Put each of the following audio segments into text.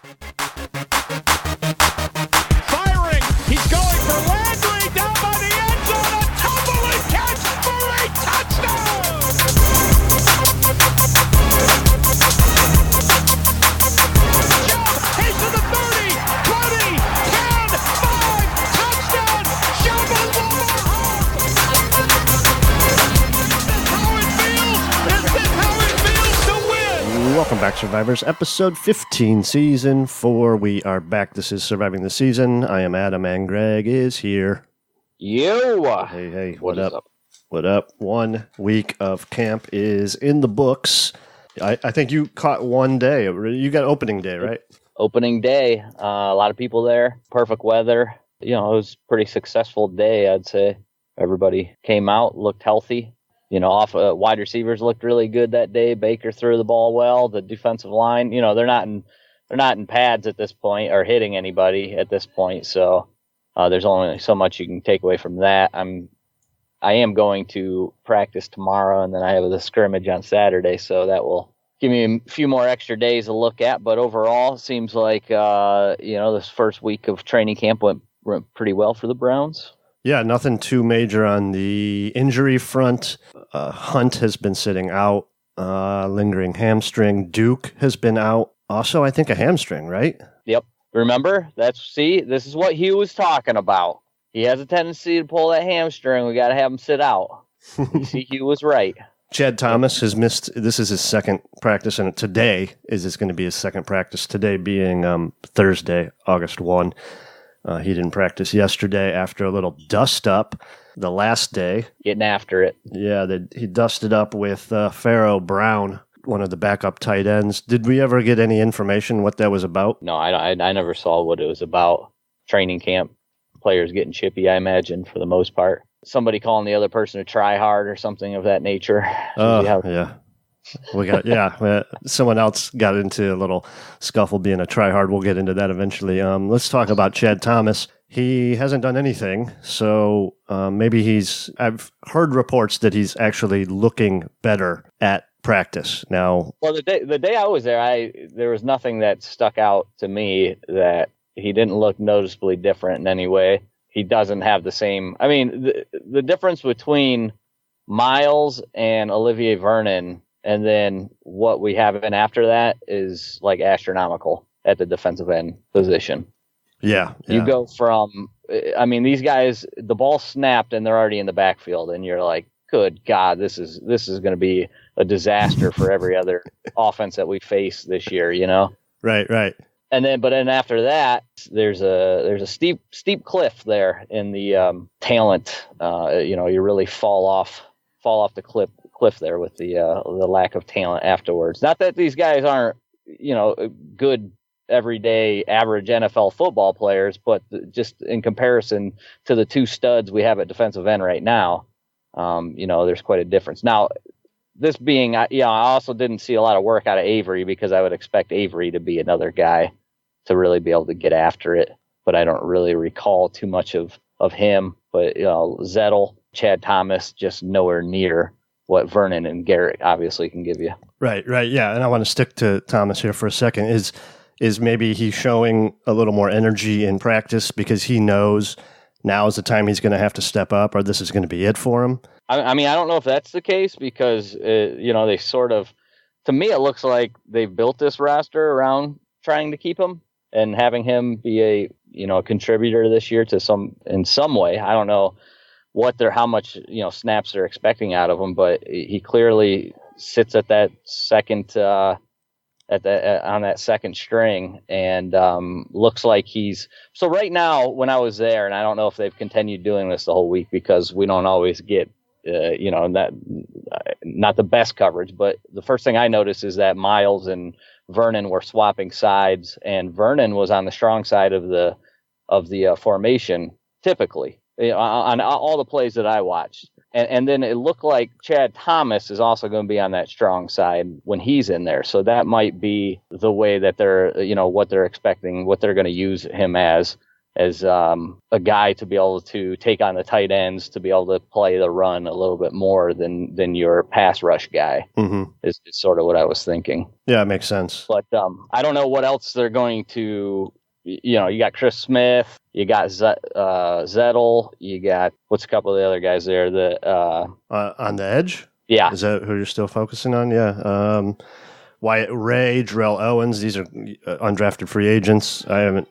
Firing. He's going for Landry down by the end zone. A tumbling catch for a touchdown. Jump. He's to the 30, 20, 10, 5. Touchdown. Is this how it feels to win? Welcome back, Survivors. Episode 15, Season 4. We are back. This is Surviving the Season. I am Adam, and Greg is here. Yo! Hey, what up? What up? 1 week of camp is in the books. I think you caught one day. You got opening day, right? Opening day. A lot of people there. Perfect weather. You know, it was a pretty successful day, I'd say. Everybody came out, looked healthy. You know, wide receivers looked really good that day. Baker threw the ball well. The defensive line, you know, they're not in pads at this point or hitting anybody at this point. So there's only so much you can take away from that. I am going to practice tomorrow, and then I have the scrimmage on Saturday, so that will give me a few more extra days to look at. But overall, it seems like this first week of training camp went pretty well for the Browns. Yeah, nothing too major on the injury front. Hunt has been sitting out, lingering hamstring. Duke has been out. Also, I think a hamstring, right? Yep. Remember? This is what Hugh was talking about. He has a tendency to pull that hamstring. We got to have him sit out. You see, Hugh was right. Chad Thomas has missed. This is his second practice, and today is going to be his second practice. Today being Thursday, August 1. He didn't practice yesterday after a little dust up the last day. Getting after it. Yeah, he dusted up with Pharaoh Brown, one of the backup tight ends. Did we ever get any information what that was about? No, I never saw what it was about. Training camp, players getting chippy, I imagine, for the most part. Somebody calling the other person to try hard or something of that nature. Oh, yeah. Someone else got into a little scuffle being a tryhard. We'll get into that eventually. Let's talk about Chad Thomas. He hasn't done anything, so maybe I've heard reports that he's actually looking better at practice now. Well, the day I was there, there was nothing that stuck out to me that he didn't look noticeably different in any way. He doesn't have the same. I mean, the difference between Miles and Olivier Vernon, and then what we have in after that is like astronomical at the defensive end position. Yeah. You go from, I mean, these guys, the ball snapped and they're already in the backfield, and you're like, good God, this is going to be a disaster for every other offense that we face this year, you know? Right. But then after that, there's a steep cliff there in the talent. You really fall off the cliff there with the lack of talent afterwards. Not that these guys aren't, good everyday average NFL football players, but just in comparison to the two studs we have at defensive end right now, there's quite a difference. Now, this being, I also didn't see a lot of work out of Avery because I would expect Avery to be another guy to really be able to get after it, but I don't really recall too much of him. But Zettel, Chad Thomas, just nowhere near what Vernon and Garrett obviously can give you. Right, yeah. And I want to stick to Thomas here for a second. Is maybe he's showing a little more energy in practice because he knows now is the time he's going to have to step up, or this is going to be it for him? I mean, I don't know if that's the case because, they sort of, to me, it looks like they've built this roster around trying to keep him and having him be a contributor this year in some way. I don't know how much snaps they're expecting out of him, but he clearly sits at that second on that second string and looks like so right now when I was there, and I don't know if they've continued doing this the whole week because we don't always get not the best coverage, but the first thing I noticed is that Miles and Vernon were swapping sides, and Vernon was on the strong side of the formation typically on all the plays that I watched. And then it looked like Chad Thomas is also going to be on that strong side when he's in there. So that might be the way that they're, what they're expecting, what they're going to use him as. a guy to be able to take on the tight ends, to be able to play the run a little bit more than your pass rush guy. Is sort of what I was thinking. Yeah, it makes sense. But I don't know what else they're going to. You got Chris Smith, you got Zettel, you got what's a couple of the other guys there that on the edge. Yeah, is that who you're still focusing on? Yeah, Wyatt Ray, Jarrell Owens. These are undrafted free agents. I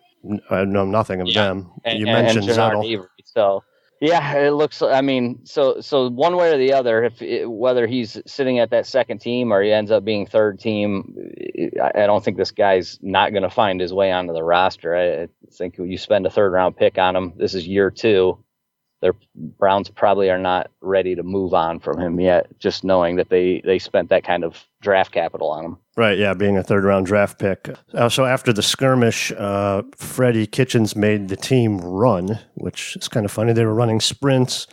know nothing of them. You mentioned Zettel. Avery, so. Yeah, it looks. I mean, so one way or the other, whether he's sitting at that second team or he ends up being third team, I don't think this guy's not going to find his way onto the roster. I think you spend a third-round pick on him. This is year 2. The Browns probably are not ready to move on from him yet, just knowing that they spent that kind of draft capital on him. Right, yeah, being a third-round draft pick. So after the skirmish, Freddie Kitchens made the team run, which is kind of funny. They were running sprints.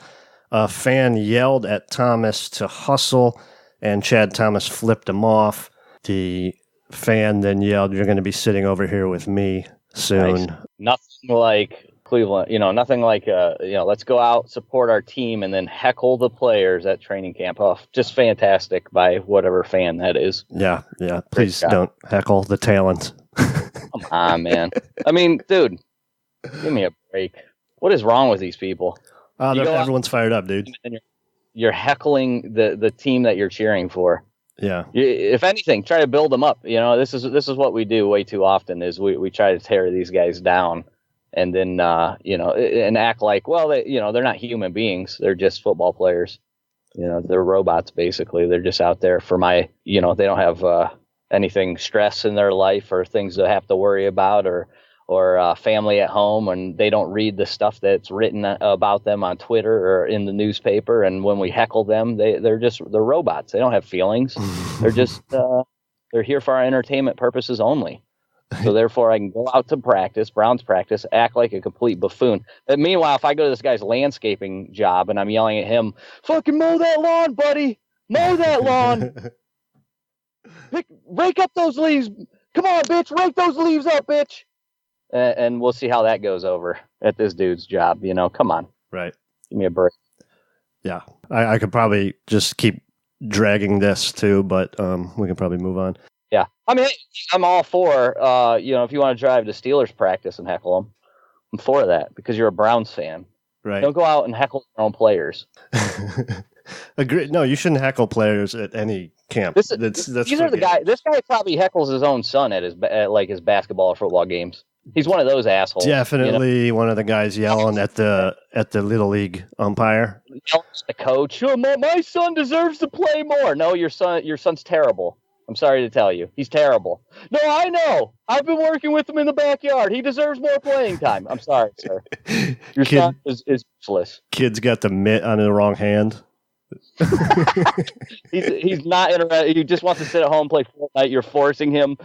A fan yelled at Thomas to hustle, and Chad Thomas flipped him off. The fan then yelled, "You're going to be sitting over here with me soon." Nice. Nothing like Cleveland, nothing like, let's go out, support our team, and then heckle the players at training camp. Oh, just fantastic by whatever fan that is. Yeah. Please don't heckle the talent. Come on, man. I mean, dude, give me a break. What is wrong with these people? Everyone's fired up, dude. You're heckling the team that you're cheering for. Yeah. If anything, try to build them up. This is what we do way too often is we try to tear these guys down. And then, and act like, well, they're not human beings. They're just football players. They're robots, basically. They're just out there for they don't have anything stress in their life or things to have to worry about or family at home. And they don't read the stuff that's written about them on Twitter or in the newspaper. And when we heckle them, they're robots. They don't have feelings. They're just, they're here for our entertainment purposes only. So therefore, I can go out to practice, Browns practice, act like a complete buffoon. But meanwhile, if I go to this guy's landscaping job and I'm yelling at him, "Fucking mow that lawn, buddy! Mow that lawn! Rake up those leaves! Come on, bitch! Rake those leaves up, bitch!" And we'll see how that goes over at this dude's job. Come on, right? Give me a break. Yeah, I could probably just keep dragging this too, but we can probably move on. Yeah, I mean, I'm all for, if you want to drive to Steelers practice and heckle them, I'm for that because you're a Browns fan. Right. Don't go out and heckle your own players. Agree. No, you shouldn't heckle players at any camp. These are the guy. This guy probably heckles his own son at his basketball or football games. He's one of those assholes. Definitely one of the guys yelling at the Little League umpire. Yelling at the coach. "Oh, my son deserves to play more." No, your son's terrible. I'm sorry to tell you. He's terrible. "No, I know. I've been working with him in the backyard. He deserves more playing time." I'm sorry, sir. Your son is useless. Kid's got the mitt on the wrong hand. He's not interested. He just wants to sit at home and play Fortnite. You're forcing him,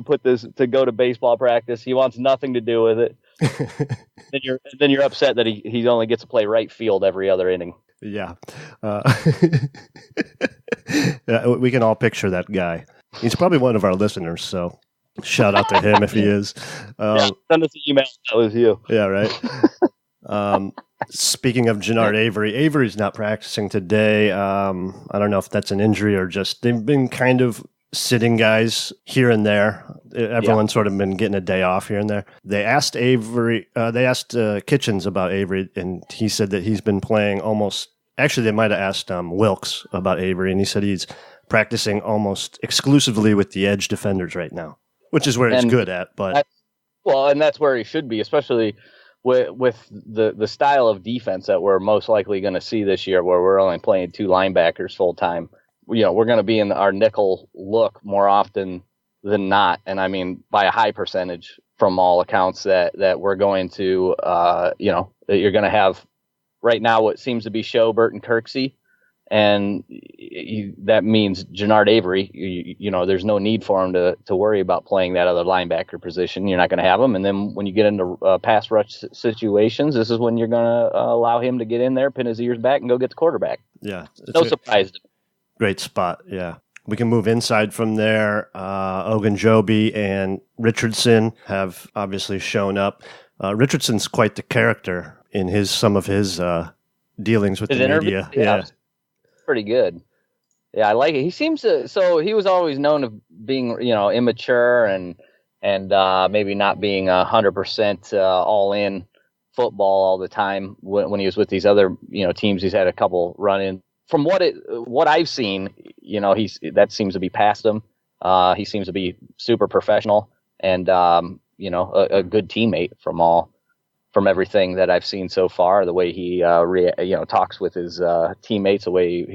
put this to go to baseball practice. He wants nothing to do with it. then you're upset that he only gets to play right field every other inning. Yeah. We can all picture that guy. He's probably one of our listeners, so shout out to him if he is. Send us an email. That was you. Yeah, right. Speaking of Genard Avery, Avery's not practicing today. I don't know if that's an injury or just they've been kind of sitting guys here and there. Everyone's sort of been getting a day off here and there. They asked Kitchens about Avery, and he said that he's been playing almost. Actually, they might have asked Wilkes about Avery, and he said he's practicing almost exclusively with the edge defenders right now, which is where he's good at. But and that's where he should be, especially with the style of defense that we're most likely going to see this year, where we're only playing 2 linebackers full time. We're going to be in our nickel look more often than not, and I mean by a high percentage from all accounts that we're going to, that you're going to have right now what seems to be Schobert and Kirksey, and that means Genard Avery. There's no need for him to worry about playing that other linebacker position. You're not going to have him, and then when you get into pass rush situations, this is when you're going to allow him to get in there, pin his ears back, and go get the quarterback. Yeah, no surprise. Great spot. Yeah. We can move inside from there. Ogunjobi and Richardson have obviously shown up. Richardson's quite the character in some of his dealings with His the interview, media. yeah, pretty good. Yeah, I like it. He seems to. So he was always known of being, immature and maybe not being 100% all in football all the time when he was with these other teams. He's had a couple run in. From what I've seen, that seems to be past him. He seems to be super professional and a good teammate from everything that I've seen so far. The way he talks with his teammates, the way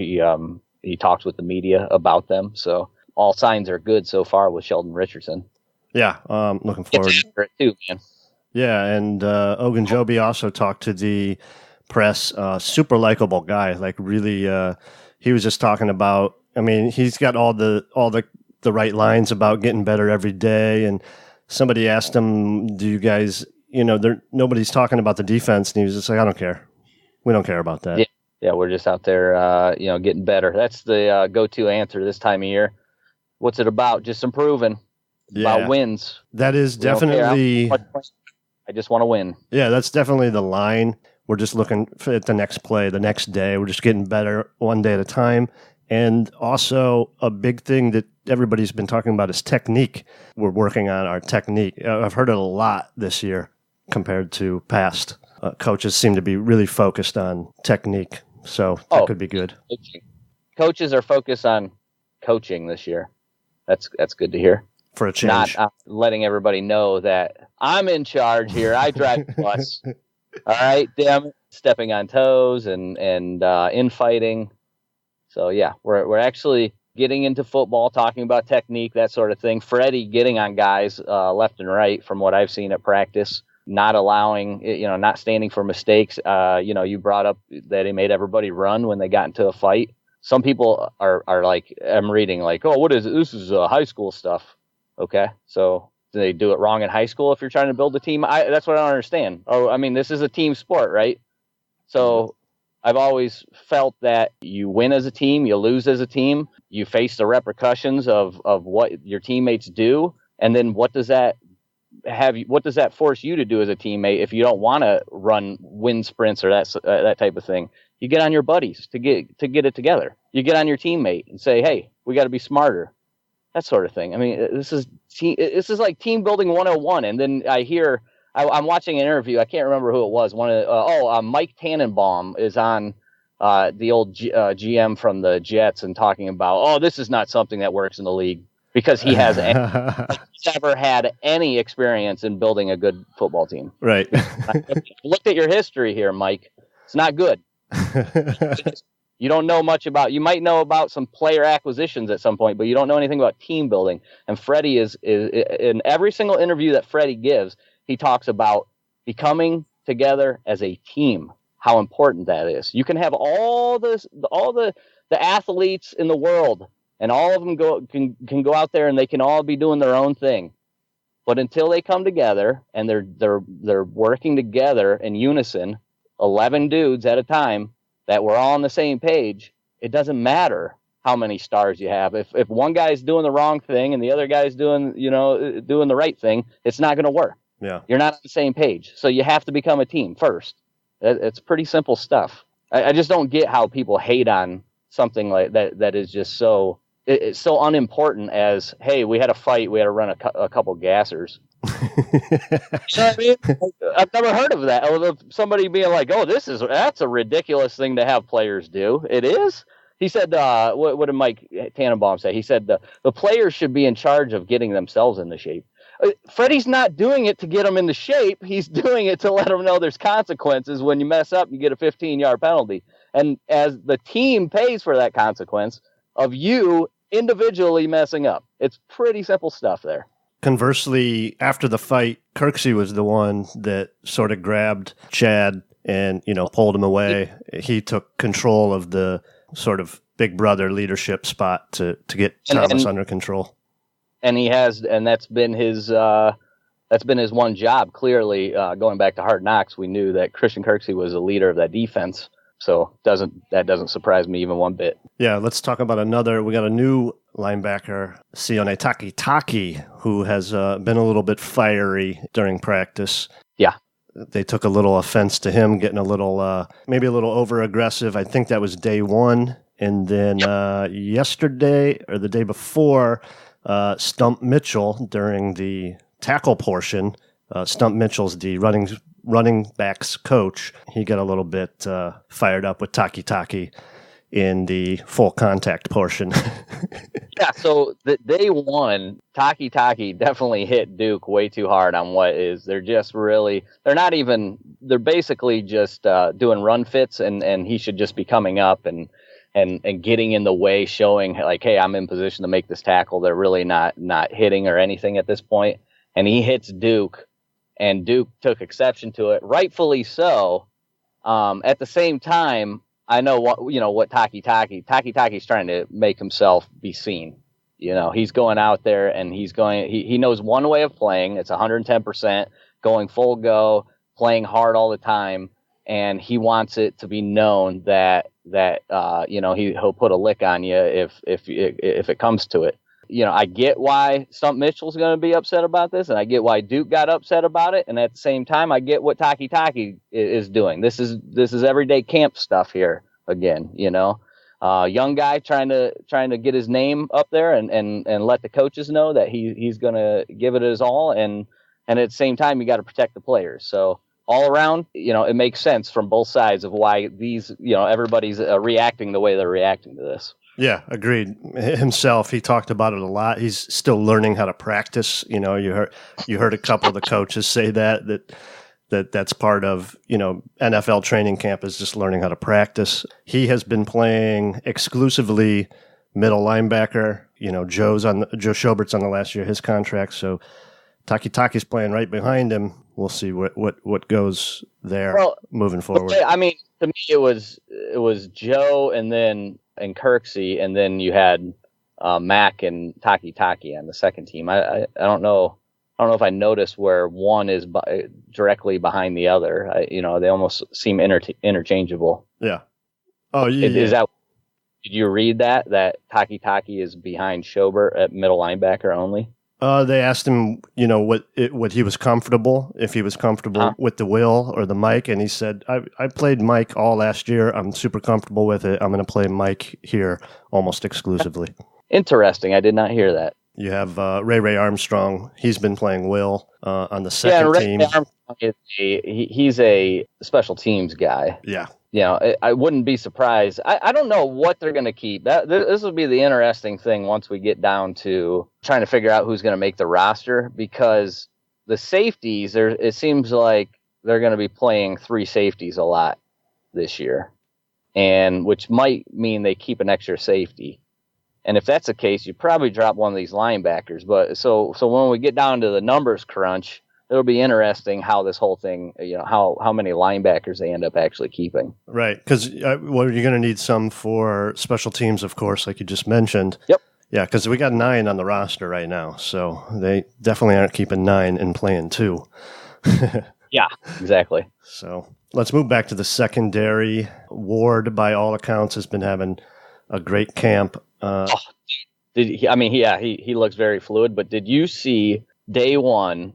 he talks with the media about them. So all signs are good so far with Sheldon Richardson. Yeah, looking forward to it too, man. Yeah, and Ogunjobi also talked to the press. Super likable guy. Like really, he was just talking about. I mean, he's got all the right lines about getting better every day. And somebody asked him, "Do you guys, nobody's talking about the defense?" And he was just like, "I don't care. We don't care about that." Yeah, we're just out there, getting better. That's the go-to answer this time of year. What's it about? Just improving. About wins. That is definitely. I just want to win. Yeah, that's definitely the line. We're just looking at the next play, the next day. We're just getting better one day at a time. And also a big thing that everybody's been talking about is technique. We're working on our technique. I've heard it a lot this year compared to past. Coaches seem to be really focused on technique. So that could be good. Coaches are focused on coaching this year. That's good to hear. For a change. Not letting everybody know that I'm in charge here. I drive the bus. All right, damn it. Stepping on toes and infighting. So, yeah, we're actually getting into football, talking about technique, that sort of thing. Freddie getting on guys left and right from what I've seen at practice, not allowing, not standing for mistakes. You brought up that he made everybody run when they got into a fight. Some people are like, I'm reading like, oh, what is it? This is high school stuff. Okay, so do they do it wrong in high school if you're trying to build a team? That's what I don't understand. Oh, I mean, this is a team sport, right? So I've always felt that you win as a team, you lose as a team, you face the repercussions of what your teammates do, and then what does that force you to do as a teammate if you don't want to run wind sprints or that type of thing? You get on your buddies to get it together. You get on your teammate and say, hey, we got to be smarter. That sort of thing. I mean, this is like team building 101. And then I hear, I'm watching an interview. I can't remember who it was. Mike Tannenbaum is on the old GM from the Jets and talking about, this is not something that works in the league because he has never had any experience in building a good football team. Right. Look at your history here, Mike. It's not good. You don't know much about. You might know about some player acquisitions at some point, but you don't know anything about team building. And Freddie is in every single interview that Freddie gives, he talks about becoming together as a team. How important that is. You can have all the athletes in the world, and all of them can go out there and they can all be doing their own thing. But until they come together and they're working together in unison, 11 dudes at a time, that we're all on the same page, it doesn't matter how many stars you have. If one guy's doing the wrong thing and the other guy's doing the right thing, it's not going to work. Yeah. You're not on the same page. So you have to become a team first. It's pretty simple stuff. I just don't get how people hate on something like that is just so it's so unimportant as, hey, we had a fight, we had to run a couple gassers. You know what I mean? I've never heard of that. Of somebody being like, "Oh, that's a ridiculous thing to have players do." It is. He said, "What did Mike Tannenbaum say?" He said, "The players should be in charge of getting themselves into shape." Freddie's not doing it to get them into shape. He's doing it to let them know there's consequences. When you mess up, you get a 15-yard penalty, and as the team pays for that consequence of you individually messing up. It's pretty simple stuff there. Conversely, after the fight, Kirksey was the one that sort of grabbed Chad and, pulled him away. He took control of the sort of big brother leadership spot to get Thomas under control. And he has, and that's been his one job. Clearly, going back to Hard Knocks, we knew that Christian Kirksey was a leader of that defense. So that doesn't surprise me even one bit. Yeah, let's talk about another. We got a new linebacker, Sione Takitaki, who has been a little bit fiery during practice. Yeah, they took a little offense to him getting a little, maybe a little over aggressive. I think that was day one. And then yesterday or the day before, Stump Mitchell during the tackle portion, Stump Mitchell's the running backs coach. He got a little bit fired up with Taki in the full contact portion. Yeah, so the day one, Taki definitely hit Duke way too hard on they're basically just doing run fits, and he should just be coming up and getting in the way, showing like, hey, I'm in position to make this tackle. They're really not hitting or anything at this point. And he hits Duke, and Duke took exception to it, rightfully so. At the same time, I know what Taki's trying to make himself be seen. He's going out there and he knows one way of playing. It's 110%, going full go, playing hard all the time. And he wants it to be known that he'll put a lick on you if it comes to it. I get why Stump Mitchell's going to be upset about this, and I get why Duke got upset about it. And at the same time, I get what Taki is doing. This is everyday camp stuff here again. Young guy trying to get his name up there and let the coaches know that he's going to give it his all. And at the same time, you got to protect the players. So all around, it makes sense from both sides of why everybody's reacting the way they're reacting to this. Yeah, agreed. Himself, he talked about it a lot. He's still learning how to practice. You heard a couple of the coaches say that's part of, NFL training camp is just learning how to practice. He has been playing exclusively middle linebacker. Joe Schobert's on the last year of his contract, so Taki's playing right behind him. We'll see what goes there moving forward. I mean, to me, it was Joe and Kirksey, and then you had Mac and Taki on the second team. I don't know if I noticed where one is directly behind the other. They almost seem interchangeable. Yeah. Oh, yeah. Did you read that Taki is behind Schobert at middle linebacker only? They asked him, what he was comfortable, if he was comfortable with the Will or the Mike, and he said, I played Mike all last year. I'm super comfortable with it. I'm going to play Mike here almost exclusively. Interesting. I did not hear that. You have Ray Armstrong. He's been playing Will on the second team. Ray Armstrong he's a special teams guy. Yeah. I wouldn't be surprised. I don't know what they're going to keep. This will be the interesting thing once we get down to trying to figure out who's going to make the roster, because the safeties, it seems like they're going to be playing three safeties a lot this year, and which might mean they keep an extra safety. And if that's the case, you probably drop one of these linebackers. But so when we get down to the numbers crunch, it'll be interesting how this whole thing, how many linebackers they end up actually keeping. Right, because you're going to need some for special teams, of course, like you just mentioned. Yep. Yeah, because we got 9 on the roster right now, so they definitely aren't keeping 9 and playing 2. Yeah, exactly. So let's move back to the secondary. Ward, by all accounts, has been having a great camp. He looks very fluid, but did you see day one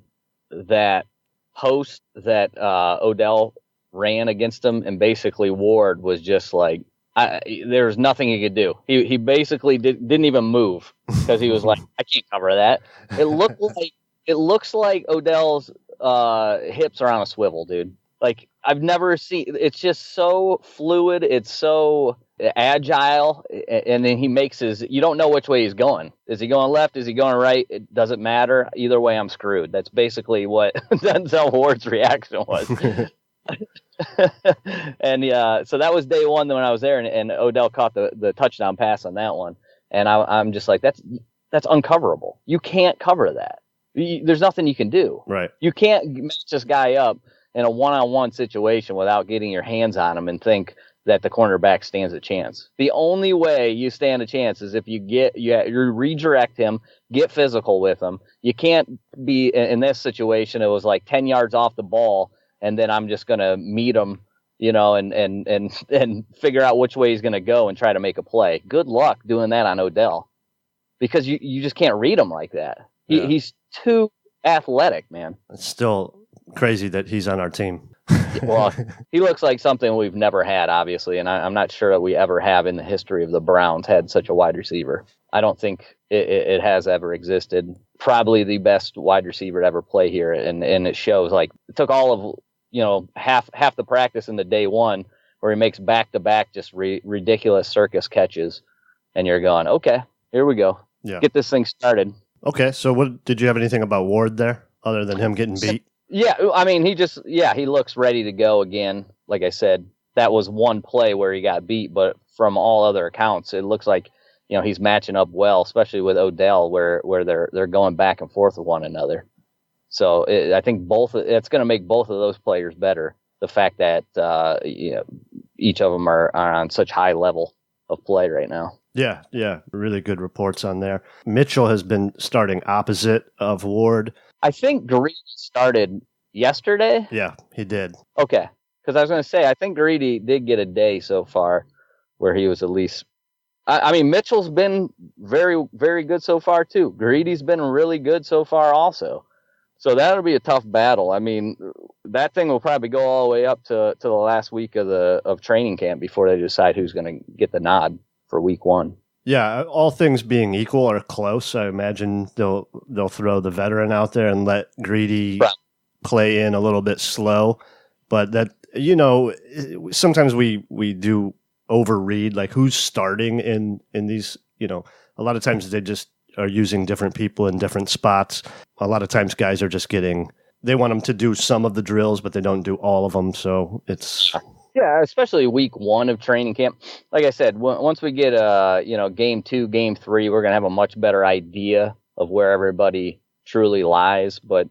that post that Odell ran against him, and basically Ward was just like, there was nothing he could do. He basically didn't even move because he was like, I can't cover that. It looks like Odell's hips are on a swivel, dude. Like, I've never seen. It's just so fluid. It's so agile, and then he makes you don't know which way he's going. Is he going left? Is he going right? It doesn't matter. Either way, I'm screwed. That's basically what Denzel Ward's reaction was. And so that was day one when I was there, and Odell caught the touchdown pass on that one. And I'm just like, that's uncoverable. You can't cover that. There's nothing you can do. Right. You can't match this guy up in a one-on-one situation without getting your hands on him and think that the cornerback stands a chance. The only way you stand a chance is if you redirect him, get physical with him. You can't be in this situation. It was like 10 yards off the ball, and then I'm just going to meet him, and figure out which way he's going to go and try to make a play. Good luck doing that on Odell, because you just can't read him like that. Yeah. He's too athletic, man. It's still crazy that he's on our team. Well, he looks like something we've never had, obviously, and I'm not sure that we ever have in the history of the Browns had such a wide receiver. I don't think it has ever existed. Probably the best wide receiver to ever play here, and it shows. Like, it took all of half the practice in the day one, where he makes back-to-back just ridiculous circus catches, and you're going, okay, here we go. Yeah. Get this thing started. Okay, so what did you have anything about Ward there, other than him getting beat? Yeah, I mean, he looks ready to go again. Like I said, that was one play where he got beat, but from all other accounts, it looks like, he's matching up well, especially with Odell, where they're going back and forth with one another. So I think it's going to make both of those players better. The fact that each of them are on such high level of play right now. Yeah, really good reports on there. Mitchell has been starting opposite of Ward. I think Greedy started yesterday. Yeah, he did. Okay, because I was going to say, I think Greedy did get a day so far where he was at least. I mean, Mitchell's been very, very good so far too. Greedy's been really good so far also. So that'll be a tough battle. I mean, that thing will probably go all the way up to the last week of training camp before they decide who's going to get the nod for week one. Yeah, all things being equal or close, I imagine they'll throw the veteran out there and let Greedy play in a little bit slow. But that, sometimes we do overread like who's starting in these, a lot of times they just are using different people in different spots. A lot of times guys are just they want them to do some of the drills, but they don't do all of them. So it's... Yeah, especially week one of training camp. Like I said, once we get game 2, game 3, we're going to have a much better idea of where everybody truly lies. But,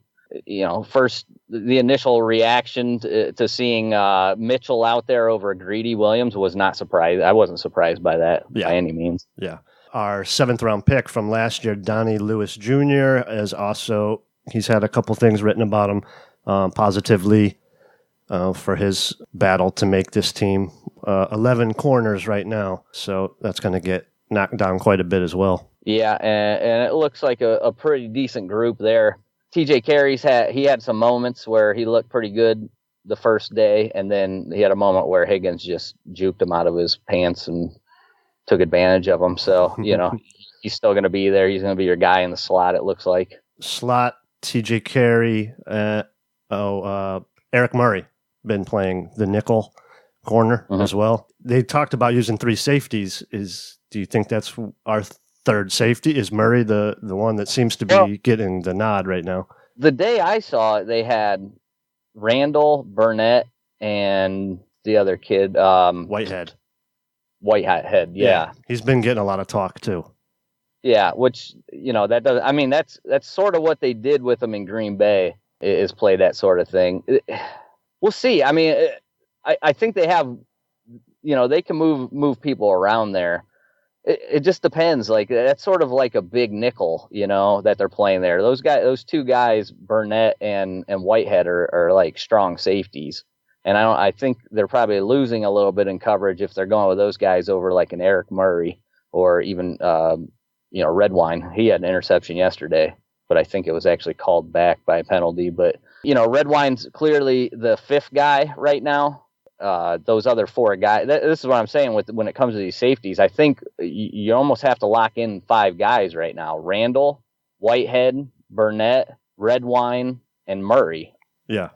first, the initial reaction to seeing Mitchell out there over Greedy Williams was not surprised. I wasn't surprised by that by any means. Yeah. Our 7th round pick from last year, Donnie Lewis Jr., he's had a couple things written about him positively. For his battle to make this team. 11 corners right now, so that's going to get knocked down quite a bit as well. Yeah, and it looks like a pretty decent group there. TJ Carey's had some moments where he looked pretty good the first day, and then he had a moment where Higgins just juked him out of his pants and took advantage of him. So, he's still going to be there. He's going to be your guy in the slot, it looks like. Slot, TJ Carey, Eric Murray. Been playing the nickel corner as well. They talked about using 3 safeties. Do you think that's our third safety? Is Murray the one that seems to be getting the nod right now? The day I saw it, they had Randall, Burnett, and the other kid, Whitehead, yeah. He's been getting a lot of talk too. Yeah, which that does. I mean, that's sort of what they did with him in Green Bay, is play that sort of thing. We'll see. I mean, I think they have, they can move people around there. It just depends. Like, that's sort of like a big nickel, that they're playing there. Those 2 guys, Burnett and Whitehead, are like strong safeties. And I think they're probably losing a little bit in coverage if they're going with those guys over like an Eric Murray or even, Redwine. He had an interception yesterday, but I think it was actually called back by a penalty. But Redwine's clearly the 5th guy right now. Those other 4 guys, this is what I'm saying when it comes to these safeties. I think you almost have to lock in 5 guys right now. Randall, Whitehead, Burnett, Redwine, and Murray. Yeah.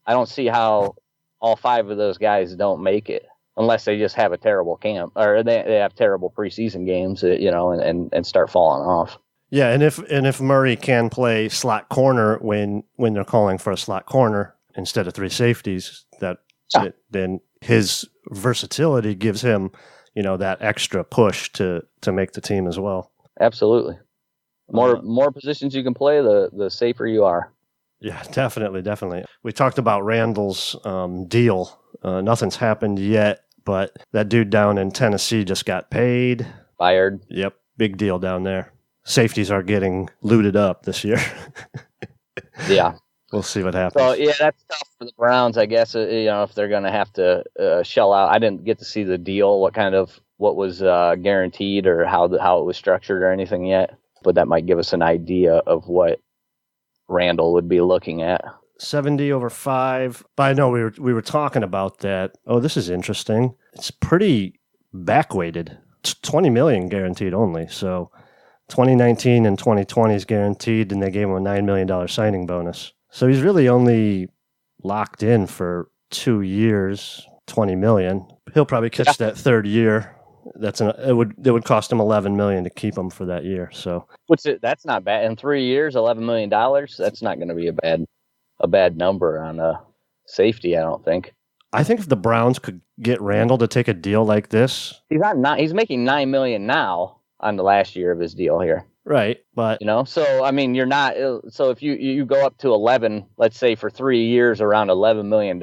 I don't see how all 5 of those guys don't make it unless they just have a terrible camp or they have terrible preseason games, and start falling off. Yeah, and if Murray can play slot corner when they're calling for a slot corner instead of 3 safeties, then his versatility gives him, that extra push to make the team as well. Absolutely. More positions you can play, the safer you are. Yeah, definitely. We talked about Randall's deal. Nothing's happened yet, but that dude down in Tennessee just got paid. Fired. Yep, big deal down there. Safeties are getting looted up this year. Yeah. We'll see what happens. So, yeah, that's tough for the Browns, I guess, if they're going to have to shell out. I didn't get to see the deal, what was guaranteed or how it was structured or anything yet, but that might give us an idea of what Randall would be looking at. 70 over 5. But I know we were talking about that. Oh, this is interesting. It's pretty backweighted. It's 20 million guaranteed only. So 2019 and 2020 is guaranteed, and they gave him a $9 million signing bonus. So he's really only locked in for 2 years, 20 million. He'll probably catch that third year. It would cost him $11 million to keep him for that year. So that's not bad. In 3 years, $11 million. That's not going to be a bad number on a safety, I don't think. I think if the Browns could get Randall to take a deal like this, he's making $9 million now on the last year of his deal here. Right, but so I mean, you're not. So if you go up to 11, let's say for 3 years, around $11 million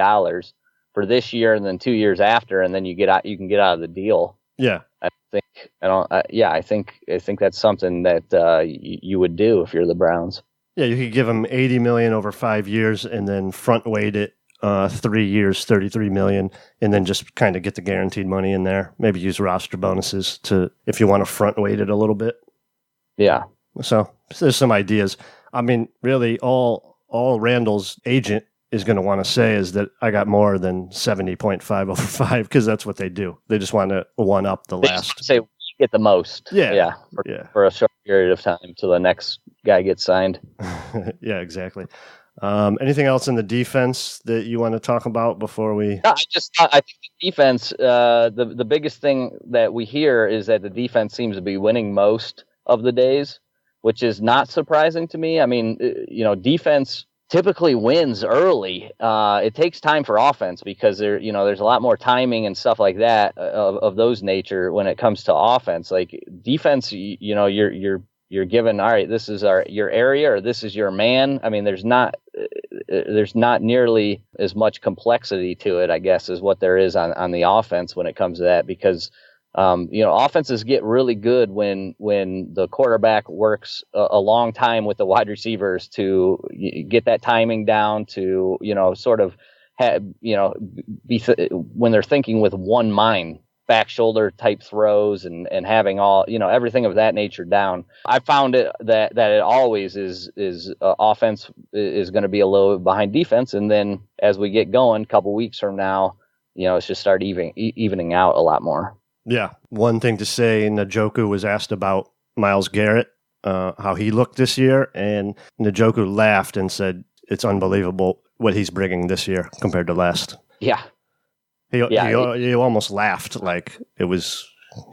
for this year, and then 2 years after, and then you can get out of the deal. Yeah, I think that's something that you would do if you're the Browns. Yeah, you could give him $80 million over 5 years, and then front weight it 3 years, $33 million, and then just kind of get the guaranteed money in there. Maybe use roster bonuses if you want to front weight it a little bit. Yeah. So there's some ideas. I mean, really, all Randall's agent is going to want to say is that I got more than 70.5 over 5, because that's what they do. They just want to one up the last. Say get the most. Yeah. For a short period of time till the next guy gets signed. Yeah, exactly. Anything else in the defense that you want to talk about before we? No, I think the defense. The biggest thing that we hear is that the defense seems to be winning most of the days, which is not surprising to me. I mean, defense typically wins early. It takes time for offense because there's a lot more timing and stuff like that of those nature when it comes to offense. Like defense, you're given, all right, this is your area, or this is your man. I mean, there's not nearly as much complexity to it, I guess, as what there is on the offense when it comes to that, because offenses get really good when the quarterback works a long time with the wide receivers to get that timing down, to sort of when they're thinking with one mind, back shoulder type throws and having all everything of that nature down. I found it that it always is offense is going to be a little bit behind defense, and then as we get going, a couple weeks from now, it's just start evening out a lot more. Yeah. One thing to say, Njoku was asked about Myles Garrett, how he looked this year, and Njoku laughed and said it's unbelievable what he's bringing this year compared to last. Yeah. He almost laughed like he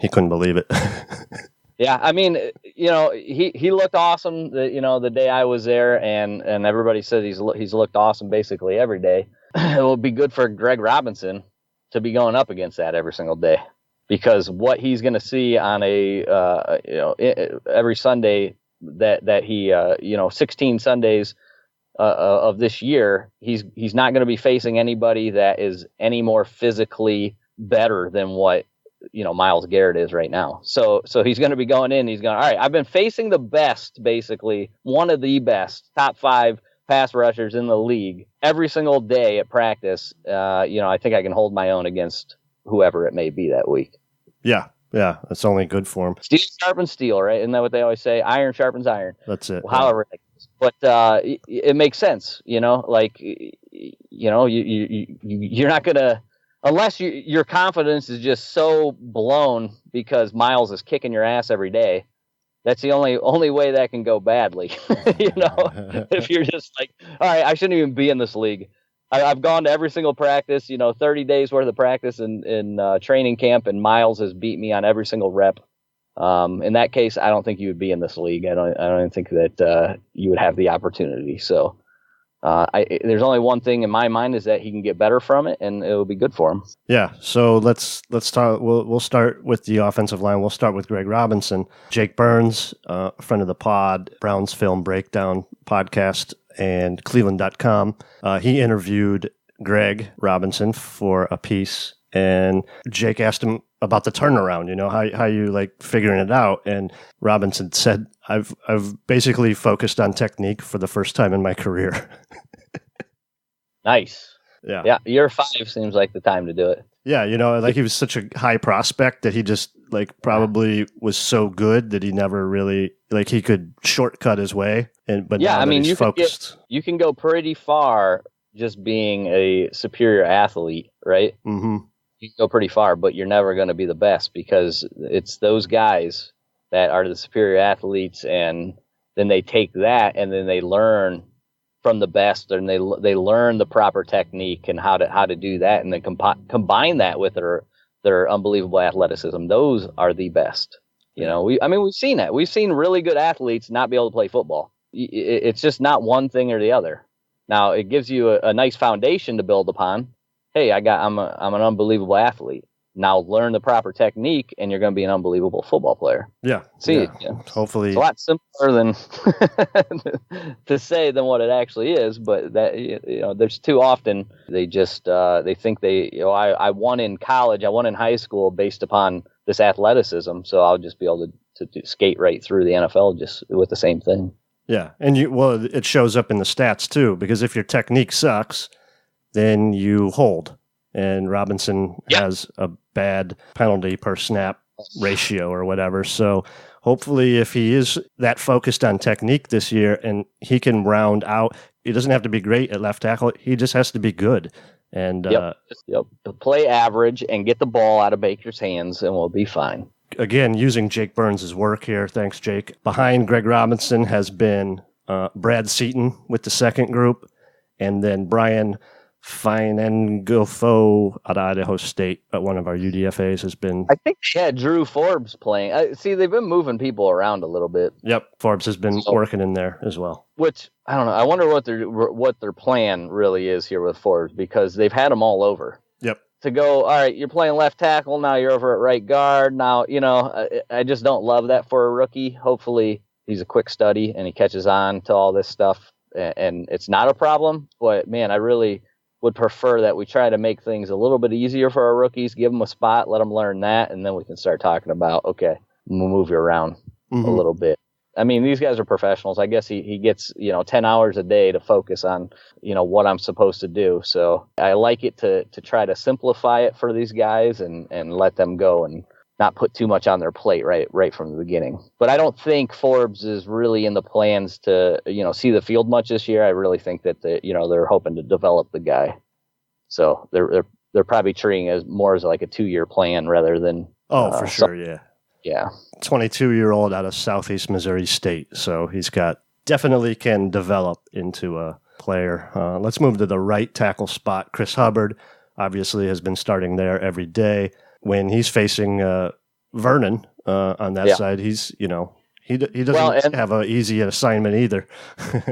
couldn't believe it. Yeah, I mean, he looked awesome. The day I was there, and everybody said he's looked awesome basically every day. It will be good for Greg Robinson to be going up against that every single day, because what he's going to see on every Sunday that he 16 Sundays of this year, he's not going to be facing anybody that is any more physically better than what Myles Garrett is right now. So he's going to be going in. He's going, all right, I've been facing the best, basically one of the best top 5 pass rushers in the league every single day at practice. I think I can hold my own against whoever it may be that week. Yeah. Yeah. That's only good for him. Steel sharpens steel, right? Isn't that what they always say? Iron sharpens iron. That's it. Well, however, but it makes sense, you're not gonna, unless your confidence is just so blown because Myles is kicking your ass every day. That's the only way that can go badly. If you're just like, all right, I shouldn't even be in this league. I've gone to every single practice, 30 days worth of practice in training camp, and Myles has beat me on every single rep. In that case, I don't think you would be in this league. I don't think that you would have the opportunity. So there's only one thing in my mind, is that he can get better from it, and it will be good for him. Yeah. So let's start. We'll start with the offensive line. We'll start with Greg Robinson. Jake Burns, friend of the pod, Browns Film Breakdown podcast, and Cleveland.com. He interviewed Greg Robinson for a piece, and Jake asked him about the turnaround, how you like figuring it out. And Robinson said, I've basically focused on technique for the first time in my career. Nice. Yeah. Yeah. Year 5 seems like the time to do it. Yeah. He was such a high prospect that he just like probably was so good that he never really like he could shortcut his way. But Yeah, now I that mean, he's focused. you can go pretty far just being a superior athlete, right? Mm-hmm. You can go pretty far, but you're never going to be the best because it's those guys that are the superior athletes, and then they take that and then they learn from the best, and they learn the proper technique and how to do that, and then combine that with their unbelievable athleticism. Those are the best. You know, we've seen that. We've seen really good athletes not be able to play football. It's just not one thing or the other. Now it gives you a nice foundation to build upon. Hey, I'm an unbelievable athlete. Now learn the proper technique, and you're going to be an unbelievable football player. Yeah. See, yeah. Hopefully, it's a lot simpler than to say than what it actually is. But that, you know, there's too often they just they think I won in college, I won in high school based upon this athleticism, so I'll just be able to skate right through the NFL just with the same thing. Yeah, and it shows up in the stats too, because if your technique sucks, then you hold. And Robinson has a bad penalty per snap ratio or whatever. So hopefully if he is that focused on technique this year and he can round out, he doesn't have to be great at left tackle. He just has to be good. And play average and get the ball out of Baker's hands and we'll be fine. Again, using Jake Burns' work here. Thanks, Jake. Behind Greg Robinson has been Brad Seaton with the second group, and then Brian Feinengofo at Idaho State, one of our UDFAs, has been. I think they had Drew Forbes playing. See, they've been moving people around a little bit. Yep, Forbes has been working in there as well. Which I don't know. I wonder what their plan really is here with Forbes, because they've had him all over. Yep. To go, all right, you're playing left tackle, now you're over at right guard. Now, you know, I just don't love that for a rookie. Hopefully he's a quick study and he catches on to all this stuff and it's not a problem. But man, I really would prefer that we try to make things a little bit easier for our rookies, give them a spot, let them learn that, and then we can start talking about, okay, we'll move you around a little bit. I mean, these guys are professionals. I guess he gets, 10 hours a day to focus on, what I'm supposed to do. So I like it to try to simplify it for these guys and let them go and not put too much on their plate right from the beginning. But I don't think Forbes is really in the plans to, see the field much this year. I really think that they're hoping to develop the guy. So they're probably treating it more as like a 2-year plan rather than. Oh, for sure. Yeah. Yeah. 22-year-old out of Southeast Missouri State. So he's definitely can develop into a player. Let's move to the right tackle spot. Chris Hubbard obviously has been starting there every day. When he's facing Vernon on that side, he's, he doesn't have an easy assignment either.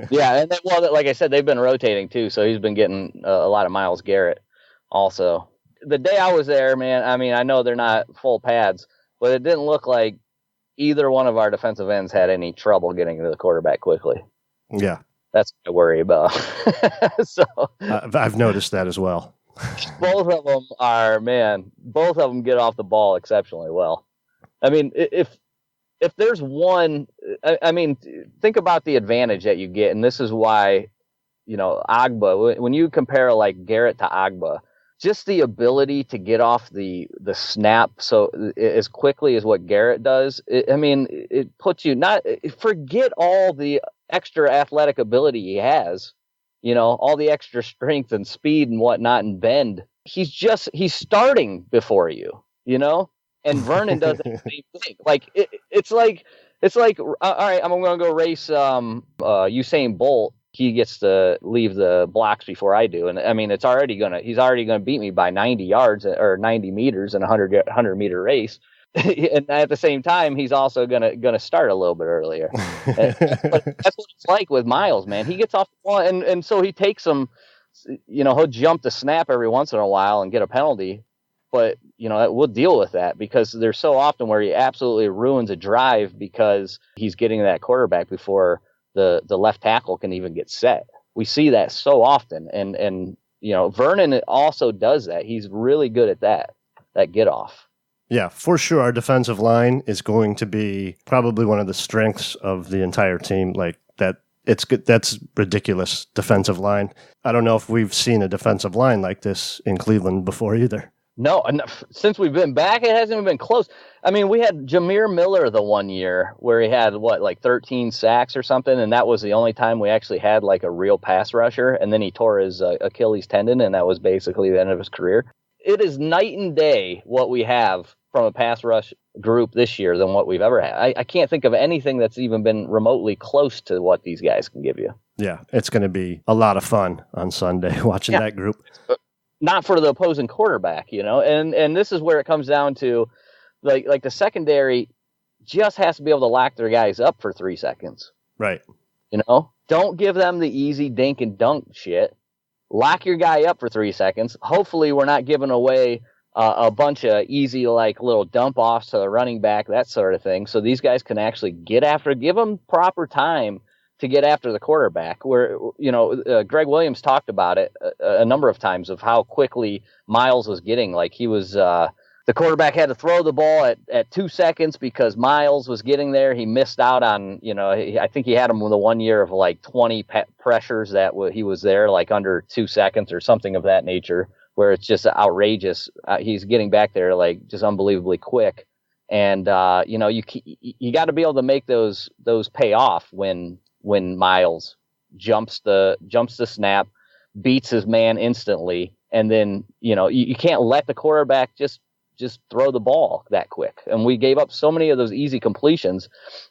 Yeah. And then, like I said, they've been rotating too. So he's been getting a lot of Myles Garrett also. The day I was there, man, I mean, I know they're not full pads, but it didn't look like either one of our defensive ends had any trouble getting to the quarterback quickly. Yeah. That's what I worry about. So I've noticed that as well. Both of them get off the ball exceptionally well. I mean, if there's one, I mean, think about the advantage that you get. And this is why, Agba, when you compare like Garrett to Agba, just the ability to get off the snap so as quickly as what Garrett does, it puts you forget all the extra athletic ability he has, all the extra strength and speed and whatnot and bend. He's starting before you, and Vernon does the same thing. Like it's like, all right, I'm going to go race Usain Bolt. He gets to leave the blocks before I do. And I mean, he's already going to beat me by 90 yards or 90 meters in a 100 meter race. And at the same time, he's also going to start a little bit earlier. But that's what it's like with Myles, man. He gets off the ball and so he takes some, he'll jump the snap every once in a while and get a penalty. But, we'll deal with that because there's so often where he absolutely ruins a drive because he's getting that quarterback before the left tackle can even get set. We see that so often. And Vernon also does that. He's really good at that get off. Yeah, for sure. Our defensive line is going to be probably one of the strengths of the entire team. Like that, it's good. That's ridiculous defensive line. I don't know if we've seen a defensive line like this in Cleveland before either. No, since we've been back, it hasn't even been close. I mean, we had Jameer Miller the one year where he had, 13 sacks or something, and that was the only time we actually had, like, a real pass rusher, and then he tore his Achilles tendon, and that was basically the end of his career. It is night and day what we have from a pass rush group this year than what we've ever had. I can't think of anything that's even been remotely close to what these guys can give you. Yeah, it's going to be a lot of fun on Sunday watching that group. Not for the opposing quarterback, and this is where it comes down to, like the secondary just has to be able to lock their guys up for 3 seconds. Right. Don't give them the easy dink and dunk shit. Lock your guy up for 3 seconds. Hopefully we're not giving away a bunch of easy, like, little dump offs to the running back, that sort of thing. So these guys can actually give them proper time to get after the quarterback, where, Greg Williams talked about it a number of times of how quickly Miles was getting. Like, he was, the quarterback had to throw the ball at 2 seconds because Miles was getting there. He missed out on, I think he had him with a 1 year of like 20 pressures that he was there like under 2 seconds or something of that nature, where it's just outrageous. He's getting back there like just unbelievably quick. And, you got to be able to make those pay off when Miles jumps the snap, beats his man instantly, and then you can't let the quarterback just throw the ball that quick. And we gave up so many of those easy completions.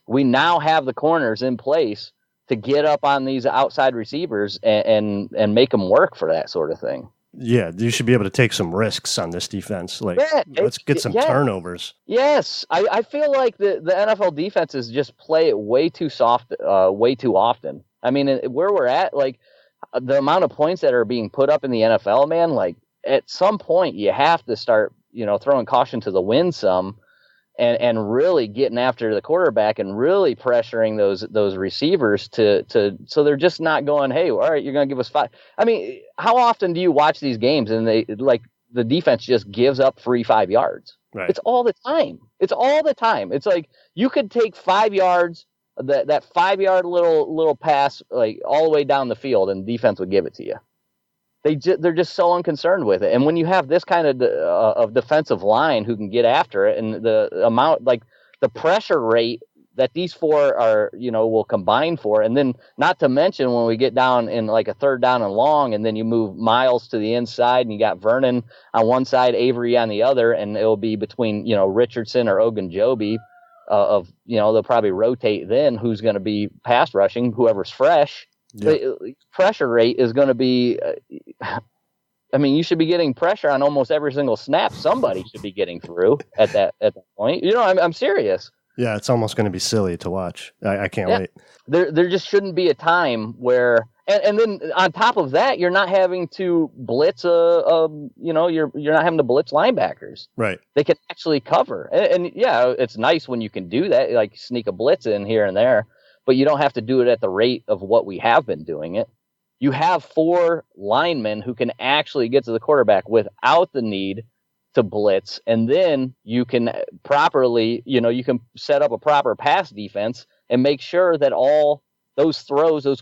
We now have the corners in place to get up on these outside receivers and make them work for that sort of thing. Yeah, you should be able to take some risks on this defense. Like, let's get some turnovers. Yes, I feel like the NFL defenses just play it way too soft, way too often. I mean, where we're at, like, the amount of points that are being put up in the NFL, man, like, at some point you have to start, throwing caution to the wind some and really getting after the quarterback and really pressuring those receivers so they're just not going, hey, all right, you're going to give us 5. I mean, how often do you watch these games and the defense just gives up free 5 yards? Right. It's all the time. It's like you could take 5 yards, that 5 yard little pass, like all the way down the field, and defense would give it to you. They're just so unconcerned with it. And when you have this kind of defensive line who can get after it, and the amount, like the pressure rate that these four are, will combine for, and then not to mention when we get down in like a 3rd down and long, and then you move Miles to the inside, and you got Vernon on one side, Avery on the other, and it'll be between Richardson or Ogunjobi. They'll probably rotate then who's going to be pass rushing, whoever's fresh. Yeah. The pressure rate is going to be, you should be getting pressure on almost every single snap. Somebody should be getting through at that point. I'm serious. Yeah, it's almost going to be silly to watch. I can't wait. There just shouldn't be a time where, and then on top of that, you're not having to blitz you're not having to blitz linebackers. Right. They can actually cover. And it's nice when you can do that, like sneak a blitz in here and there. But you don't have to do it at the rate of what we have been doing it. You have 4 linemen who can actually get to the quarterback without the need to blitz. And then you can properly, you can set up a proper pass defense and make sure that all those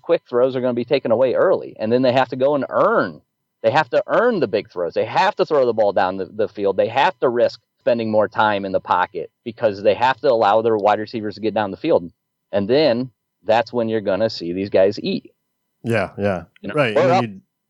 quick throws are going to be taken away early. And then they have to go and earn the big throws. They have to throw the ball down the field. They have to risk spending more time in the pocket because they have to allow their wide receivers to get down the field. And then that's when you're going to see these guys eat. Yeah. Right.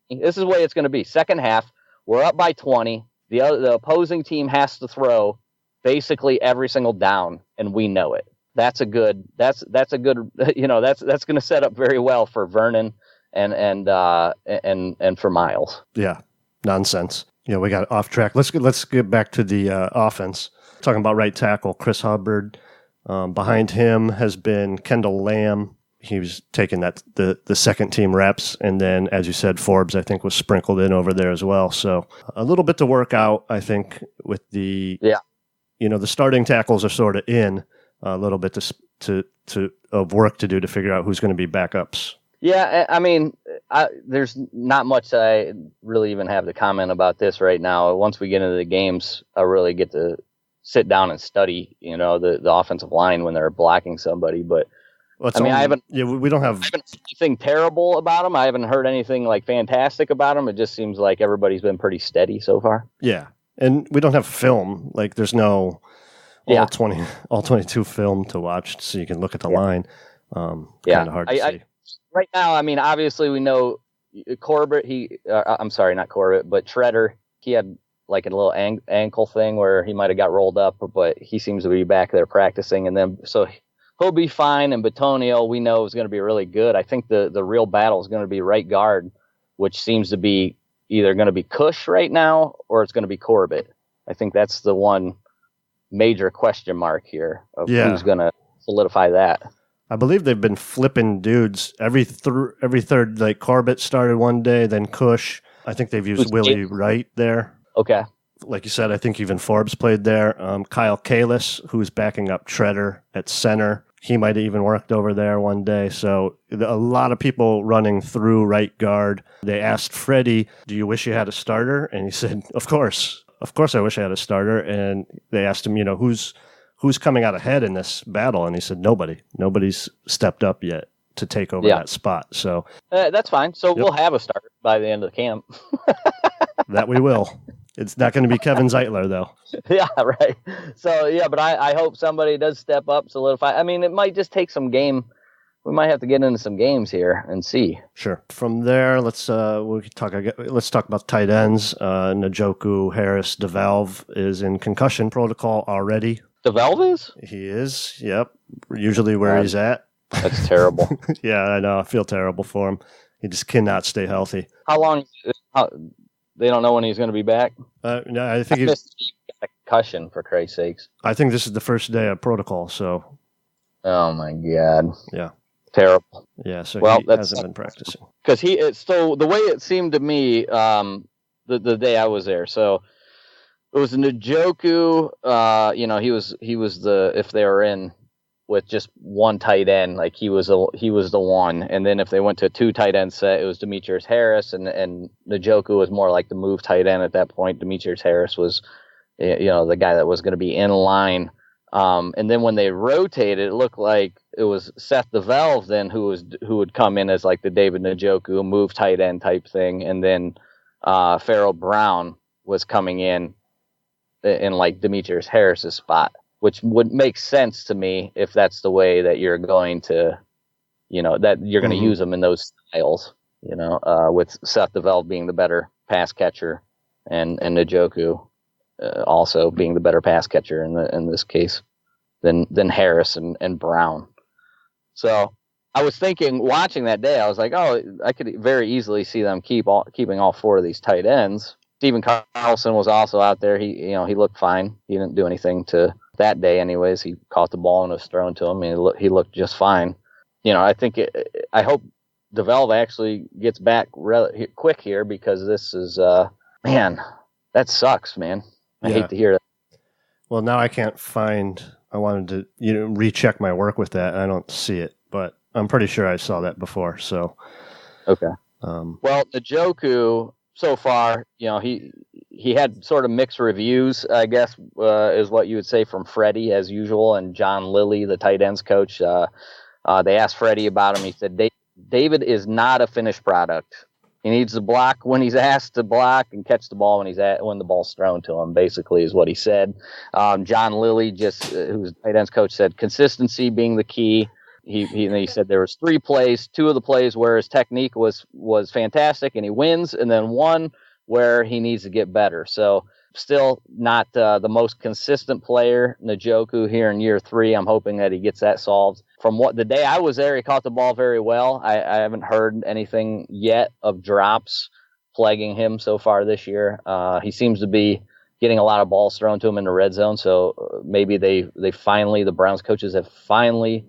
This is the way it's going to be. Second half, we're up by 20. The opposing team has to throw basically every single down, and we know it. That's a good. That's going to set up very well for Vernon and for Miles. Yeah. Nonsense. We got off track. Let's get back to the offense. Talking about right tackle Chris Hubbard. Behind him has been Kendall Lamb. He was taking the second team reps. And then, as you said, Forbes, I think, was sprinkled in over there as well. So a little bit to work out, I think, with the starting tackles are sort of in a little bit of work to do to figure out who's going to be backups. Yeah, there's not much I really even have to comment about this right now. Once we get into the games, I really get to sit down and study, the offensive line when they're blocking somebody. But we don't have anything terrible about them. I haven't heard anything like fantastic about them. It just seems like everybody's been pretty steady so far. Yeah. And we don't have film. Like there's no Yeah. all 22 film to watch, so you can look at the line. Kind of hard to see. Right now, I mean, obviously we know Corbett. I'm sorry, not Corbett, but Shredder. He had like a little ankle thing where he might have got rolled up, but he seems to be back there practicing, and then so he'll be fine. And Bitonio, we know, is going to be really good. I think the real battle is going to be right guard, which seems to be either going to be Cush right now or it's going to be Corbett. I think that's the one major question mark here of who's going to solidify that. I believe they've been flipping dudes every third. Like Corbett started one day, then Cush. I think they've used Willie Wright there. Okay. Like you said, I think even Forbes played there. Kyle Kalis, who's backing up Shredder at center. He might have even worked over there one day. So a lot of people running through right guard. They asked Freddie, do you wish you had a starter? And he said, of course. Of course I wish I had a starter. And they asked him, who's coming out ahead in this battle? And he said, nobody. Nobody's stepped up yet to take over that spot. So that's fine. So we'll have a starter by the end of the camp. That we will. It's not going to be Kevin Zeitler, though. Yeah, right. So, yeah, but I hope somebody does step up, solidify. I mean, it might just take some game. We might have to get into some games here and see. Sure. From there, let's talk about tight ends. Njoku, Harris, DeValve is in concussion protocol already. DeValve is? He is, yep. Usually where he's at. That's terrible. Yeah, I know. I feel terrible for him. He just cannot stay healthy. How long? They don't know when he's going to be back? No, I think he's a concussion, for Christ's sakes. I think this is the first day of protocol, so. Oh, my God. Yeah. Terrible. Yeah, so he hasn't been practicing. Because so the way it seemed to me the day I was there, so it was Njoku, he was the, if they were in with just one tight end, like he was the one. And then if they went to a 2 tight end set, it was Demetrius Harris, and Njoku was more like the move tight end at that point. Demetrius Harris was, the guy that was going to be in line. And then when they rotated, it looked like it was Seth DeValve then who would come in as like the David Njoku move tight end type thing, and then Pharaoh Brown was coming in like Demetrius Harris's spot, which would make sense to me if that's the way that you're going to, that you're going to use them in those styles, with Seth DeValve being the better pass catcher and Njoku also being the better pass catcher in this case than Harris and Brown. So I was thinking, watching that day, I was like, oh, I could very easily see them keeping all 4 of these tight ends. Stephen Carlson was also out there. He looked fine. He didn't do anything to that day anyways. He caught the ball and it was thrown to him, and he looked just fine. I hope DeValve actually gets back quick here, because this is, man, that sucks, man. I hate to hear that. Well, now I can't find, I wanted to, recheck my work with that. I don't see it, but I'm pretty sure I saw that before. So, okay. Well, Njoku, so far, he had sort of mixed reviews, I guess, is what you would say, from Freddie as usual, and John Lilly, the tight ends coach. They asked Freddie about him. He said, David is not a finished product. He needs to block when he's asked to block and catch the ball when the ball's thrown to him, basically, is what he said. John Lilly, who's tight ends coach, said consistency being the key. He said there was 3 plays, 2 of the plays where his technique was fantastic and he wins, and then 1 where he needs to get better. So still not the most consistent player, Njoku, here in year 3. I'm hoping that he gets that solved. From the day I was there, he caught the ball very well. I haven't heard anything yet of drops plaguing him so far this year. He seems to be getting a lot of balls thrown to him in the red zone. So maybe the Browns coaches have finally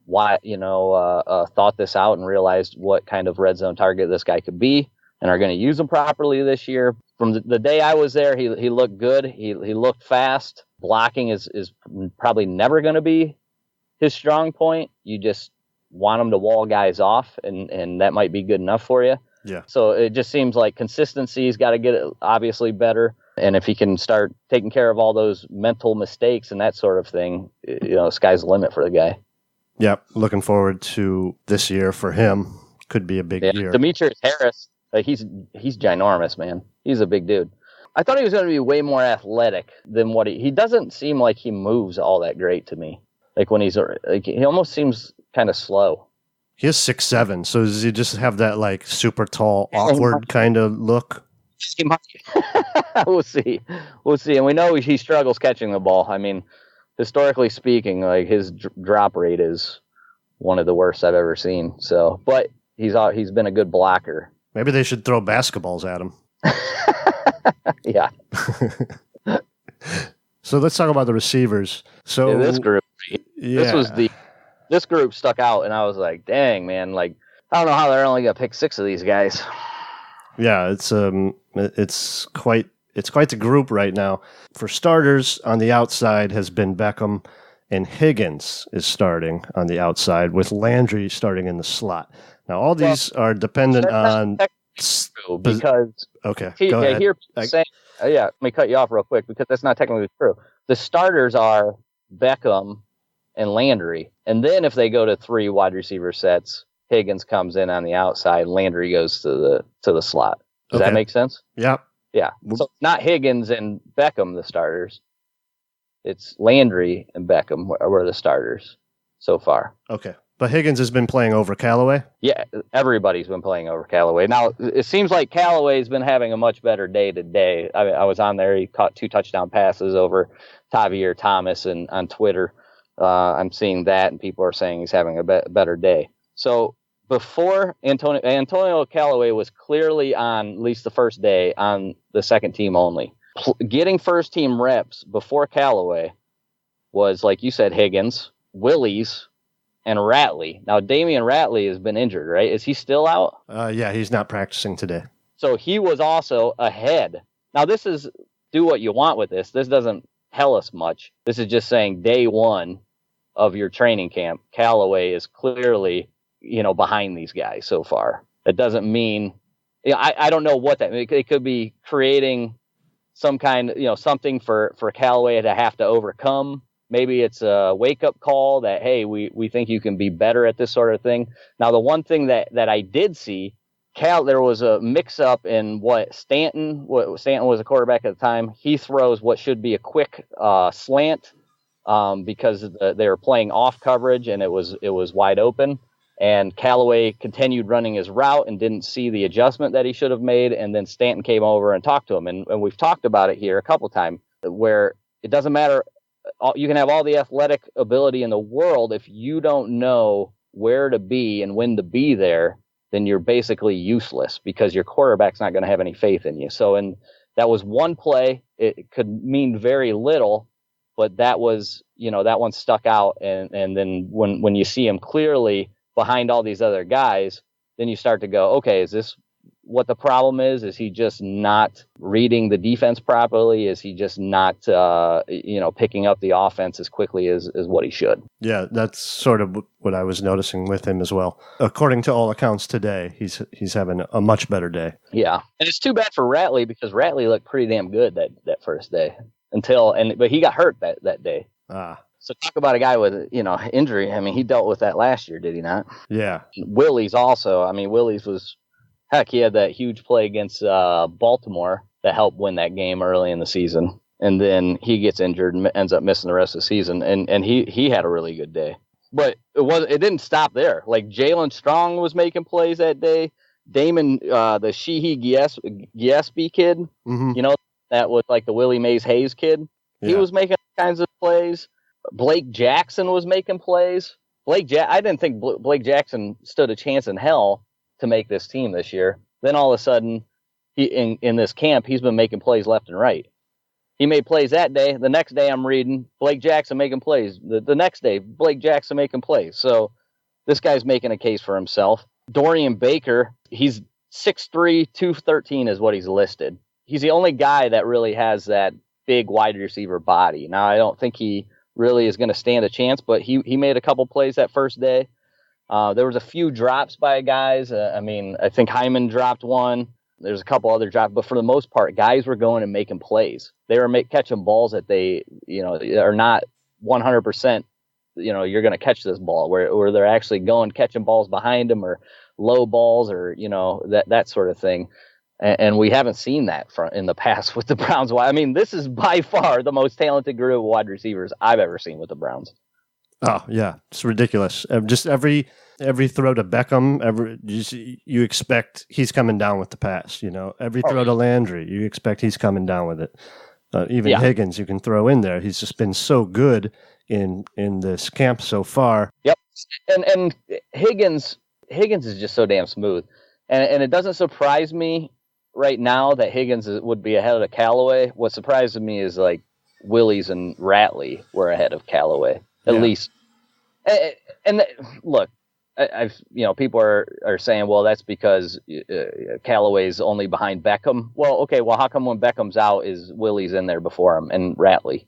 thought this out and realized what kind of red zone target this guy could be, and are going to use him properly this year. From the day I was there, he looked good. He looked fast. Blocking is probably never going to be his strong point. You just want him to wall guys off, and that might be good enough for you. Yeah. So it just seems like consistency's got to get obviously better. And if he can start taking care of all those mental mistakes and that sort of thing, sky's the limit for the guy. Yep. Looking forward to this year for him. Could be a big year. Demetrius Harris, he's ginormous, man. He's a big dude. I thought he was going to be way more athletic than what he doesn't seem like he moves all that great to me. Like when he's like, he almost seems kind of slow. He is 6'7", so does he just have that like super tall, awkward kind of look? We'll see. And we know he struggles catching the ball. I mean, historically speaking, like his drop rate is one of the worst I've ever seen. So, but he's been a good blocker. Maybe they should throw basketballs at him. Yeah. So let's talk about the receivers. So yeah, this group stuck out, and I was like, dang, man, like I don't know how they're only gonna pick 6 of these guys. Yeah, it's quite the group right now. For starters, on the outside has been Beckham, and Higgins is starting on the outside with Landry starting in the slot. Now, all these are dependent on because okay, go ahead. Let me cut you off real quick because that's not technically true. The starters are Beckham and Landry, and then if they go to 3 wide receiver sets, Higgins comes in on the outside, Landry goes to the slot. Does that make sense? Yeah. Yeah. So not Higgins and Beckham the starters. It's Landry and Beckham were the starters so far. Okay. But Higgins has been playing over Callaway? Yeah, everybody's been playing over Callaway. Now, it seems like Callaway's been having a much better day today. I was on there. He caught 2 touchdown passes over Tavierre Thomas and on Twitter. I'm seeing that, and people are saying he's having a better day. So before Antonio Callaway was clearly on, at least the first day, on the second team only. Getting first team reps before Callaway was, like you said, Higgins, Willies, and Ratley. Now, Damian Ratley has been injured, right? Is he still out? Yeah, he's not practicing today. So he was also ahead. Now, this is, do what you want with this. This doesn't tell us much. This is just saying day one of your training camp, Callaway is clearly, behind these guys so far. That doesn't mean, I don't know what that means. It could be creating some kind, something for Callaway to have to overcome. Maybe it's a wake-up call that, hey, we think you can be better at this sort of thing. Now, the one thing that I did see, there was a mix-up in Stanton was a quarterback at the time. He throws what should be a quick slant because they were playing off coverage and it was wide open. And Callaway continued running his route and didn't see the adjustment that he should have made. And then Stanton came over and talked to him. And we've talked about it here a couple times where it doesn't matter. You can have all the athletic ability in the world. If you don't know where to be and when to be there, then you're basically useless because your quarterback's not going to have any faith in you. So, and that was one play. It could mean very little, but that was, that one stuck out. And then when you see him clearly behind all these other guys, then you start to go, okay, is this what the problem is? Is he just not reading the defense properly? Is he just not, picking up the offense as quickly as what he should? Yeah, that's sort of what I was noticing with him as well. According to all accounts today, he's having a much better day. Yeah, and it's too bad for Ratley because Ratley looked pretty damn good that first day but he got hurt that day. So talk about a guy with, injury. I mean, he dealt with that last year, did he not? Yeah. Willie's also. I mean, Willie's was. Heck, he had that huge play against Baltimore that helped win that game early in the season. And then he gets injured and ends up missing the rest of the season. And he had a really good day. But it didn't stop there. Like Jalen Strong was making plays that day. Damon, the Sheehy Giuseppe kid, that was like the Willie Mays Hayes kid. Yeah. He was making all kinds of plays. Blake Jackson was making plays. I didn't think Blake Jackson stood a chance in hell to make this team this year. Then all of a sudden, in this camp, he's been making plays left and right. He made plays that day. The next day, I'm reading Blake Jackson making plays. The next day, Blake Jackson making plays. So this guy's making a case for himself. Dorian Baker, he's 6'3", 213 is what he's listed. He's the only guy that really has that big wide receiver body. Now, I don't think he really is going to stand a chance, but he made a couple plays that first day. There was a few drops by guys. I think Hyman dropped one. There's a couple other drops, but for the most part, guys were going and making plays. They were catching balls that they, are not 100%, you're going to catch this ball where they're actually going, catching balls behind them or low balls or, that sort of thing. And we haven't seen that in the past with the Browns. I mean, this is by far the most talented group of wide receivers I've ever seen with the Browns. Oh yeah, it's ridiculous. Just every throw to Beckham, you expect he's coming down with the pass. Every throw to Landry, you expect he's coming down with it. Even Higgins, you can throw in there. He's just been so good in this camp so far. Yep, and Higgins is just so damn smooth, and it doesn't surprise me right now that Higgins would be ahead of Callaway. What surprises me is like Willies and Ratley were ahead of Callaway at least. And look, people are saying, well, that's because Callaway's only behind Beckham. Well, okay, well, how come when Beckham's out is Willie's in there before him and Ratley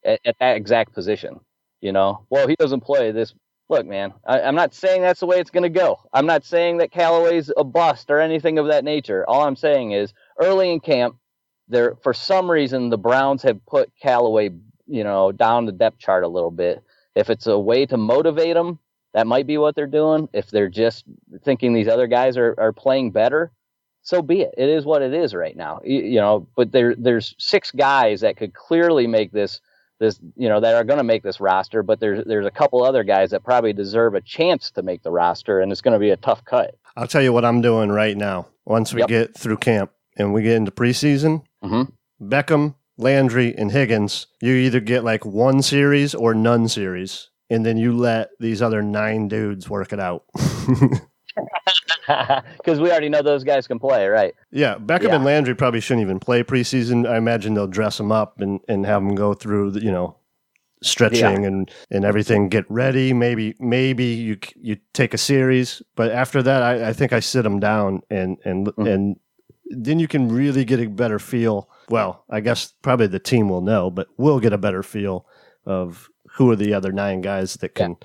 at that exact position? Well, he doesn't play this. Look, man, I'm not saying that's the way it's going to go. I'm not saying that Callaway's a bust or anything of that nature. All I'm saying is early in camp, for some reason, the Browns have put Callaway, down the depth chart a little bit. If it's a way to motivate him, that might be what they're doing. If they're just thinking these other guys are playing better, so be it. It is what it is right now. But there's 6 guys that could clearly make this, that are going to make this roster, but there's a couple other guys that probably deserve a chance to make the roster, and it's going to be a tough cut. I'll tell you what I'm doing right now. Once we get through camp and we get into preseason, Beckham, Landry, and Higgins, you either get like 1 series or none series, and then you let these other 9 dudes work it out. Because we already know those guys can play, right? Yeah, Beckham and Landry probably shouldn't even play preseason. I imagine they'll dress them up and have them go through, stretching and everything, get ready. Maybe you take a series, but after that, I think I sit them down and then you can really get a better feel. Well, I guess probably the team will know, but we'll get a better feel of who are the other 9 guys that can,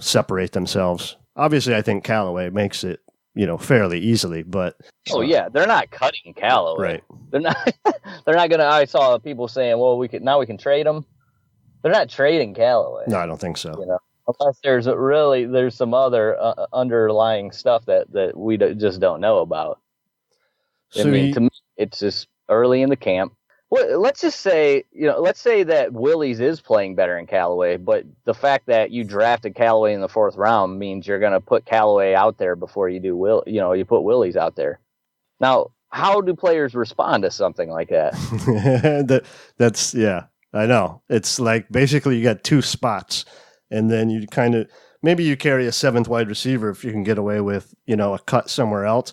separate themselves. Obviously, I think Callaway makes it, fairly easily, but they're not cutting Callaway. Right. They're not gonna. I saw people saying, "Well, we can trade him." They're not trading Callaway. No, I don't think so. Unless there's some other underlying stuff that we just don't know about. So to me, it's just early in the camp. Well, let's just say, let's say that Willie's is playing better in Callaway, but the fact that you drafted Callaway in the 4th round means you're going to put Callaway out there before you do you put Willie's out there. Now, how do players respond to something like that? That's I know. It's like basically you got 2 spots, and then you kind of maybe you carry a 7th wide receiver if you can get away with a cut somewhere else.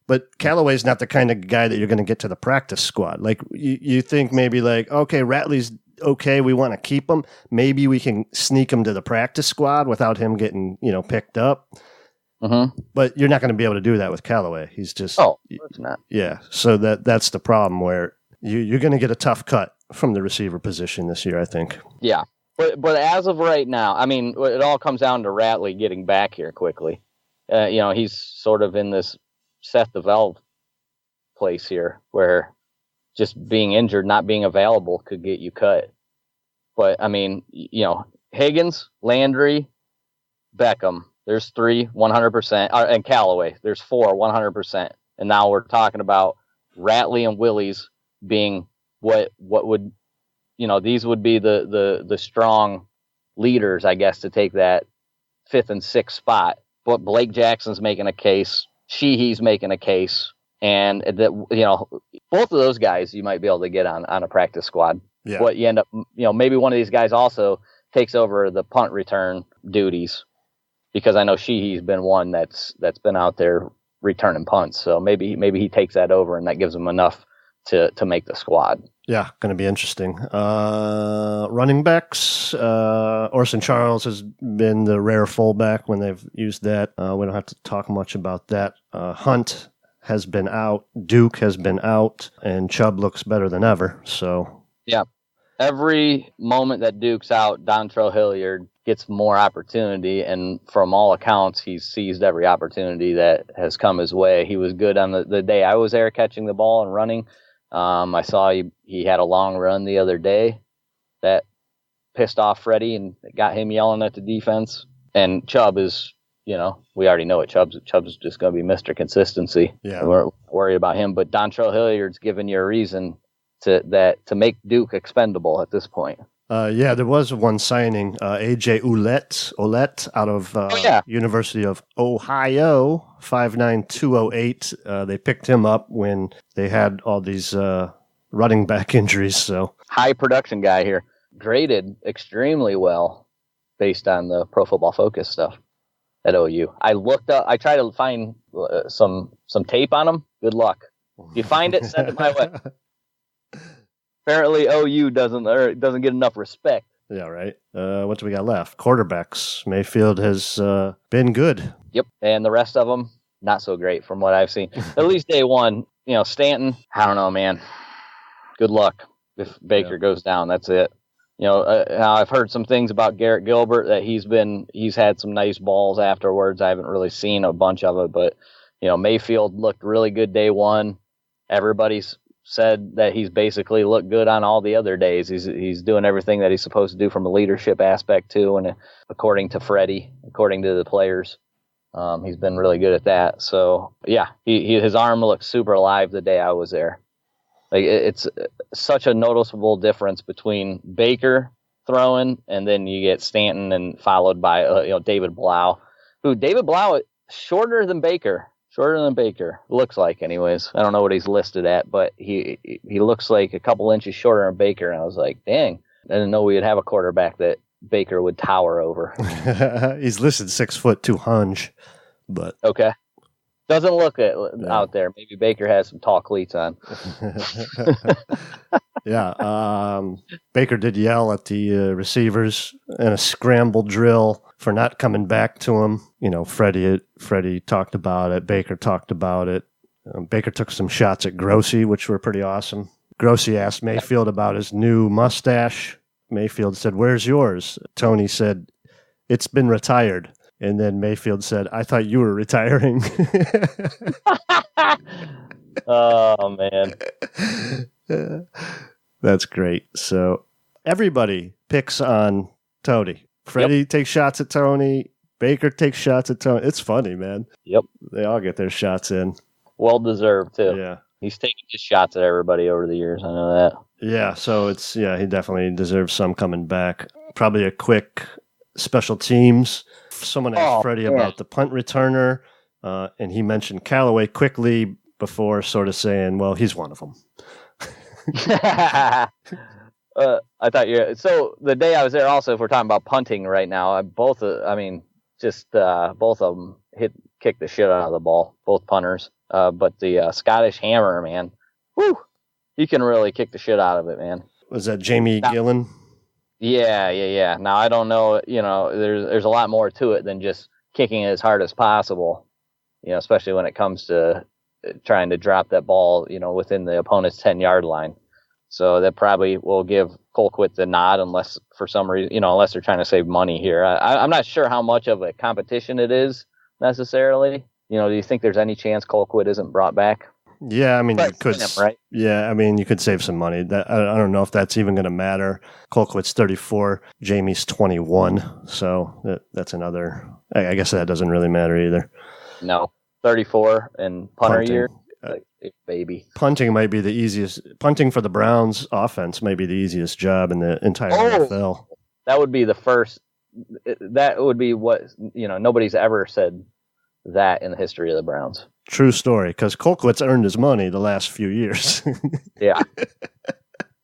But Callaway's not the kind of guy that you're going to get to the practice squad. Like you think maybe like, okay, Ratley's okay, we want to keep him. Maybe we can sneak him to the practice squad without him getting, picked up. But you're not going to be able to do that with Callaway. He's just it's not. Yeah, so that's the problem where you're going to get a tough cut from the receiver position this year, I think. Yeah, but as of right now, I mean, it all comes down to Ratley getting back here quickly. He's sort of in this Seth the Valve place here where just being injured, not being available could get you cut. But I mean, Higgins, Landry, Beckham, there's 3 100%, and Callaway, there's 4 100%. And now we're talking about Ratley and Willie's being what would, these would be the strong leaders, I guess, to take that 5th and 6th spot. But Blake Jackson's making a case. Sheehy's making a case, and that both of those guys you might be able to get on a practice squad. Yeah. What you end up, maybe one of these guys also takes over the punt return duties, because I know Sheehy's been one that's been out there returning punts. So maybe he takes that over, and that gives him enough to make the squad. Yeah, going to be interesting. Running backs, Orson Charles has been the rare fullback when they've used that. We don't have to talk much about that. Hunt has been out. Duke has been out. And Chubb looks better than ever. So yeah, every moment that Duke's out, Dontrell Hilliard gets more opportunity. And from all accounts, he's seized every opportunity that has come his way. He was good on the day I was there catching the ball and running. I saw he had a long run the other day that pissed off Freddie and got him yelling at the defense. And Chubb is we already know it. Chubb's just going to be Mr. Consistency. Yeah. We're worried about him. But Dontrell Hilliard's given you a reason to make Duke expendable at this point. Yeah, there was one signing, AJ Ouellette out of University of Ohio, 5'9", 208. They picked him up when they had all these running back injuries. So high production guy here, graded extremely well based on the Pro Football Focus stuff at OU. I tried to find some tape on him. Good luck. If you find it, send it my way. Apparently, OU doesn't get enough respect. Yeah, right. What do we got left? Quarterbacks. Mayfield has been good. Yep, and the rest of them, not so great from what I've seen. At least day one, Stanton, I don't know, man. Good luck if Baker goes down. That's it. Now I've heard some things about Garrett Gilbert that he's had some nice balls afterwards. I haven't really seen a bunch of it, but Mayfield looked really good day one. Everybody's said that he's basically looked good on all the other days. He's doing everything that he's supposed to do from a leadership aspect too, and according to Freddie, according to the players, he's been really good at that. So yeah, his arm looked super alive the day I was there. Like it's such a noticeable difference between Baker throwing and then you get Stanton and followed by David Blau, who David Blau shorter than Baker looks like, anyways. I don't know what he's listed at, but he looks like a couple inches shorter than Baker, and I was like, dang, I didn't know we would have a quarterback that Baker would tower over. He's listed 6'2", but okay. Doesn't look it out there. Maybe Baker has some tall cleats on. Yeah. Baker did yell at the receivers in a scramble drill for not coming back to him. Freddie talked about it. Baker talked about it. Baker took some shots at Grossi, which were pretty awesome. Grossi asked Mayfield about his new mustache. Mayfield said, "Where's yours?" Tony said, "It's been retired." And then Mayfield said, "I thought you were retiring." Oh, man. That's great. So everybody picks on Tony. Freddie takes shots at Tony. Baker takes shots at Tony. It's funny, man. Yep. They all get their shots in. Well deserved, too. Yeah. He's taken his shots at everybody over the years. I know that. Yeah. So he definitely deserves some coming back. Probably a quick special teams. Someone asked Freddie about the punt returner, and he mentioned Callaway quickly before sort of saying, well, he's one of them. I thought so the day I was there also, if we're talking about punting right now, both of them kicked the shit out of the ball, both punters. But the Scottish Hammer, man, whoo, he can really kick the shit out of it, man. Was that Jamie Gillen? Yeah. Now, I don't know, there's a lot more to it than just kicking as hard as possible, especially when it comes to trying to drop that ball, within the opponent's 10-yard line. So that probably will give Colquitt the nod unless for some reason, unless they're trying to save money here. I'm not sure how much of a competition it is necessarily. Do you think there's any chance Colquitt isn't brought back? Yeah, I mean, you could, right? Yeah, I mean, you could save some money. I don't know if that's even going to matter. Colquitt's 34, Jamie's 21, so that's another. I guess that doesn't really matter either. No, 34 and punter year, baby. Punting might be the easiest. Punting for the Browns offense might be the easiest job in the entire NFL. That would be the first. That would be what nobody's ever said that in the history of the Browns. True story, because Colquitt's earned his money the last few years. Yeah.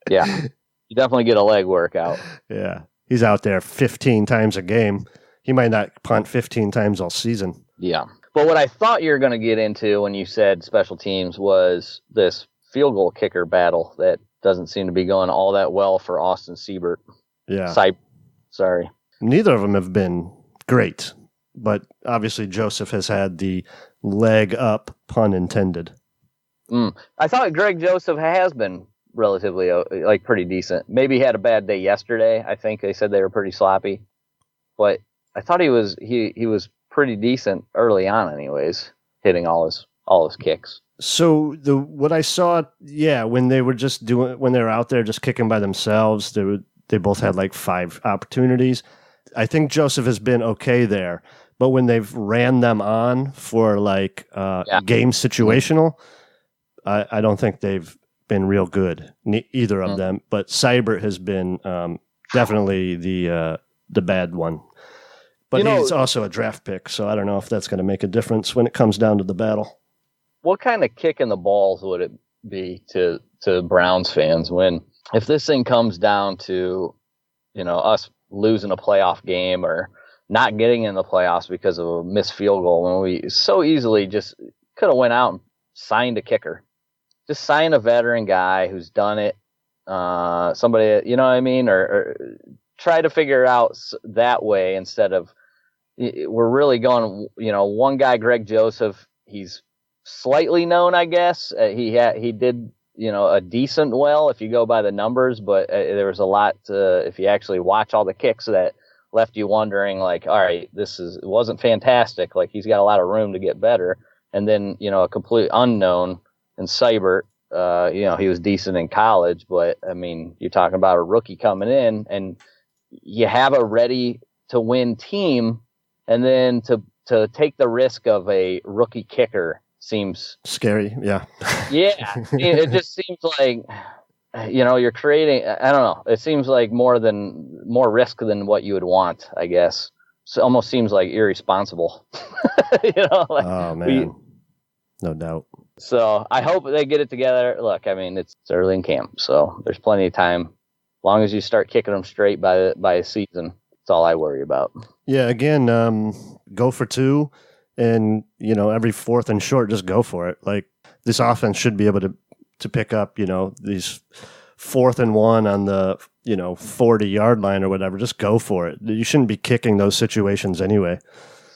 You definitely get a leg workout. Yeah. He's out there 15 times a game. He might not punt 15 times all season. Yeah. But what I thought you were going to get into when you said special teams was this field goal kicker battle that doesn't seem to be going all that well for Austin Seibert. Yeah. Sorry. Neither of them have been great, but obviously Joseph has had the leg up, pun intended. I thought Greg Joseph has been relatively pretty decent. Maybe he had a bad day yesterday. I think they said they were pretty sloppy, but I thought he was pretty decent early on, anyways, hitting all his kicks. So what I saw, when they were out there just kicking by themselves, they both had like 5 opportunities. I think Joseph has been okay there, But when they've ran them on for like game situational, I don't think they've been real good, either of them. But Seibert has been definitely the bad one. But he's also a draft pick, so I don't know if that's going to make a difference when it comes down to the battle. What kind of kick in the balls would it be to Browns fans if this thing comes down to, us losing a playoff game or not getting in the playoffs because of a missed field goal when we so easily just could have went out and signed a kicker? Just sign a veteran guy who's done it. Somebody, you know what I mean? Or try to figure it out that way instead of, we're really going, one guy, Greg Joseph, he's slightly known, I guess. He did, a decent if you go by the numbers, but there was a lot if you actually watch all the kicks that left you wondering, like, all right, it wasn't fantastic. Like, he's got a lot of room to get better. And then, a complete unknown in Seibert, he was decent in college, but I mean, you're talking about a rookie coming in and you have a ready to win team. And then to take the risk of a rookie kicker seems scary. Yeah. Yeah. It just seems like, you're creating, I don't know. It seems like more risk than what you would want, I guess. So it almost seems like irresponsible. Oh man. No doubt. So I hope they get it together. Look, I mean, it's early in camp, so there's plenty of time. As long as you start kicking them straight by a season, that's all I worry about. Yeah, again, go for two, and every 4th and short, just go for it. Like, this offense should be able to pick up, these 4th and 1 on the 40-yard line or whatever. Just go for it. You shouldn't be kicking those situations anyway.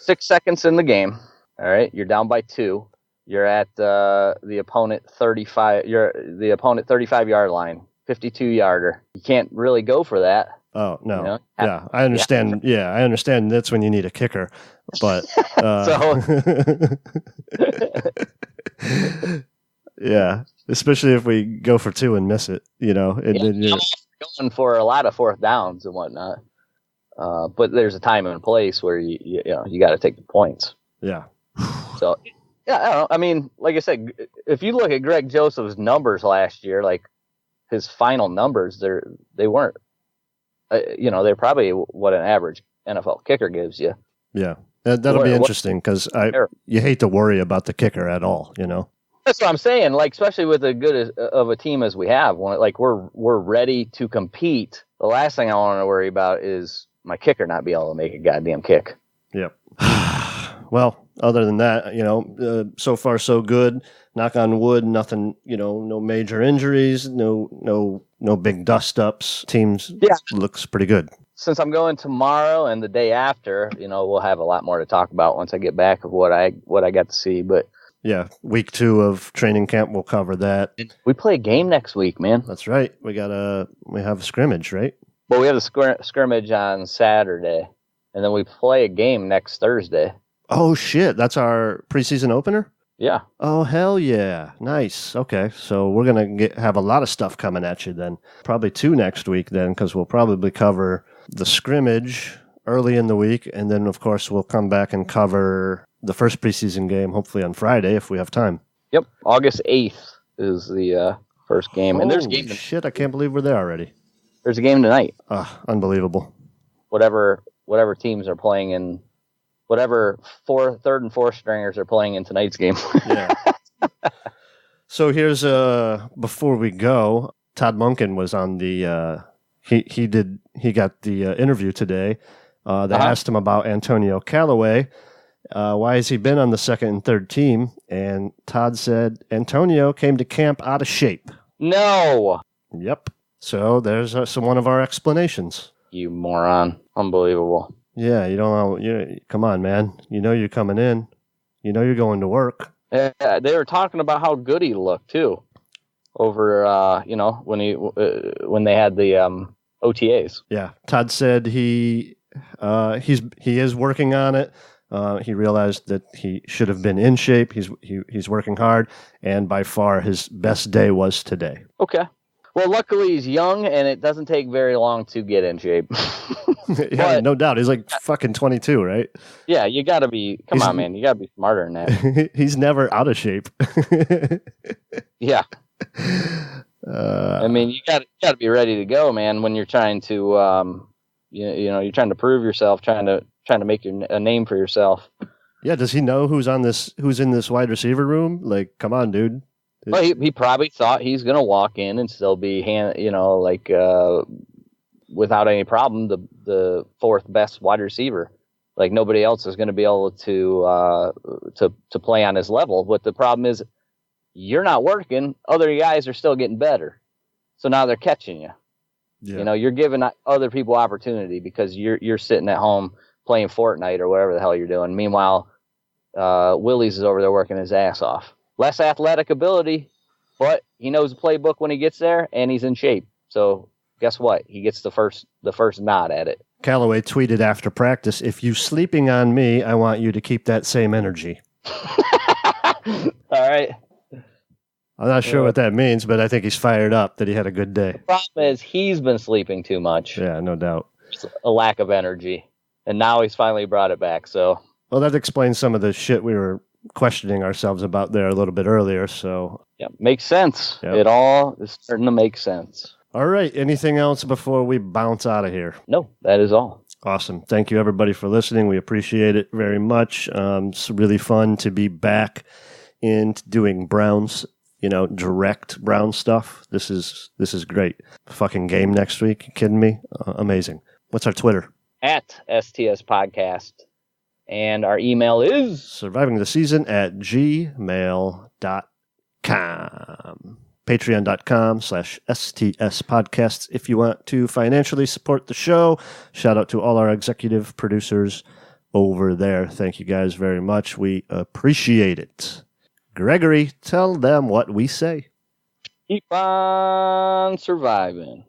6 seconds in the game. All right, you're down by 2. You're at the opponent 35. You're the opponent 35-yard line, 52-yarder. You can't really go for that. Oh no! Yeah, I understand. Yeah, I understand. That's when you need a kicker, but yeah, especially if we go for 2 and miss it. I'm going for a lot of 4th downs and whatnot. But there's a time and place where you got to take the points. Yeah. So. Yeah, I don't know. I mean, like I said, if you look at Greg Joseph's numbers last year, like his final numbers, they weren't, they're probably what an average NFL kicker gives you. Yeah, that'll be interesting because you hate to worry about the kicker at all. That's what I'm saying. Like, especially with as good of a team as we have, we're ready to compete. The last thing I want to worry about is my kicker not be able to make a goddamn kick. Yep. Well, other than that, so far so good. Knock on wood, nothing, no major injuries, no big dust ups. Teams looks pretty good. Since I'm going tomorrow and the day after, we'll have a lot more to talk about once I get back of what I got to see. But yeah, week 2 of training camp, we'll cover that. We play a game next week, man. That's right. We have a scrimmage, right? Well, we have a scrimmage on Saturday, and then we play a game next Thursday. Oh, shit. That's our preseason opener? Yeah. Oh, hell yeah. Nice. Okay. So we're going to have a lot of stuff coming at you then. Probably 2 next week then, because we'll probably cover the scrimmage early in the week. And then, of course, we'll come back and cover the first preseason game, hopefully on Friday if we have time. Yep. August 8th is the first game. And there's a game. Shit. I can't believe we're there already. There's a game tonight. Unbelievable. Whatever teams are playing in. Whatever 3rd and 4th stringers are playing in tonight's game. Yeah. So here's before we go, Todd Monken was on the he got the interview today. They asked him about Antonio Callaway. Why has he been on the 2nd and 3rd team? And Todd said Antonio came to camp out of shape. No. Yep. So there's one of our explanations. You moron! Unbelievable. Yeah, you don't know. Come on, man. You're coming in. You're going to work. They were talking about how good he looked too, over when they had the OTAs. Yeah, Todd said he is working on it. He realized that he should have been in shape. He's working hard, and by far his best day was today. Okay. Well, luckily he's young, and it doesn't take very long to get in shape. Yeah, no doubt. He's like fucking 22, right? Yeah, you got to be. Come on, man. You got to be smarter than that. He's never out of shape. Yeah. I mean, you got to be ready to go, man. When you're trying to, you're trying to prove yourself, trying to make a name for yourself. Yeah. Does he know who's in this wide receiver room? Like, come on, dude. Well, he probably thought he's gonna walk in and still be without any problem the fourth best wide receiver. Like nobody else is going to be able to play on his level. But the problem is, you're not working. Other guys are still getting better, so now they're catching you. Yeah. You're giving other people opportunity because you're sitting at home playing Fortnite or whatever the hell you're doing. Meanwhile, Willies is over there working his ass off. Less athletic ability, but he knows the playbook when he gets there, and he's in shape. So guess what? He gets the first nod at it. Callaway tweeted after practice, "If you sleeping on me, I want you to keep that same energy." All right. I'm not sure what that means, but I think he's fired up that he had a good day. The problem is he's been sleeping too much. Yeah, no doubt. Just a lack of energy. And now he's finally brought it back. So, well, that explains some of the shit we were questioning ourselves about there a little bit earlier. So, yeah, makes sense. Yep. It all is starting to make sense. All right. Anything else before we bounce out of here? No, that is all. Awesome. Thank you, everybody, for listening. We appreciate it very much. It's really fun to be back in doing Browns, direct Brown stuff. This is great. Fucking game next week. You kidding me? Amazing. What's our Twitter? At STS Podcast. And our email is survivingtheseason@gmail.com. Patreon.com/STS Podcasts if you want to financially support the show. Shout out to all our executive producers over there. Thank you guys very much. We appreciate it. Gregory, tell them what we say. keep on surviving.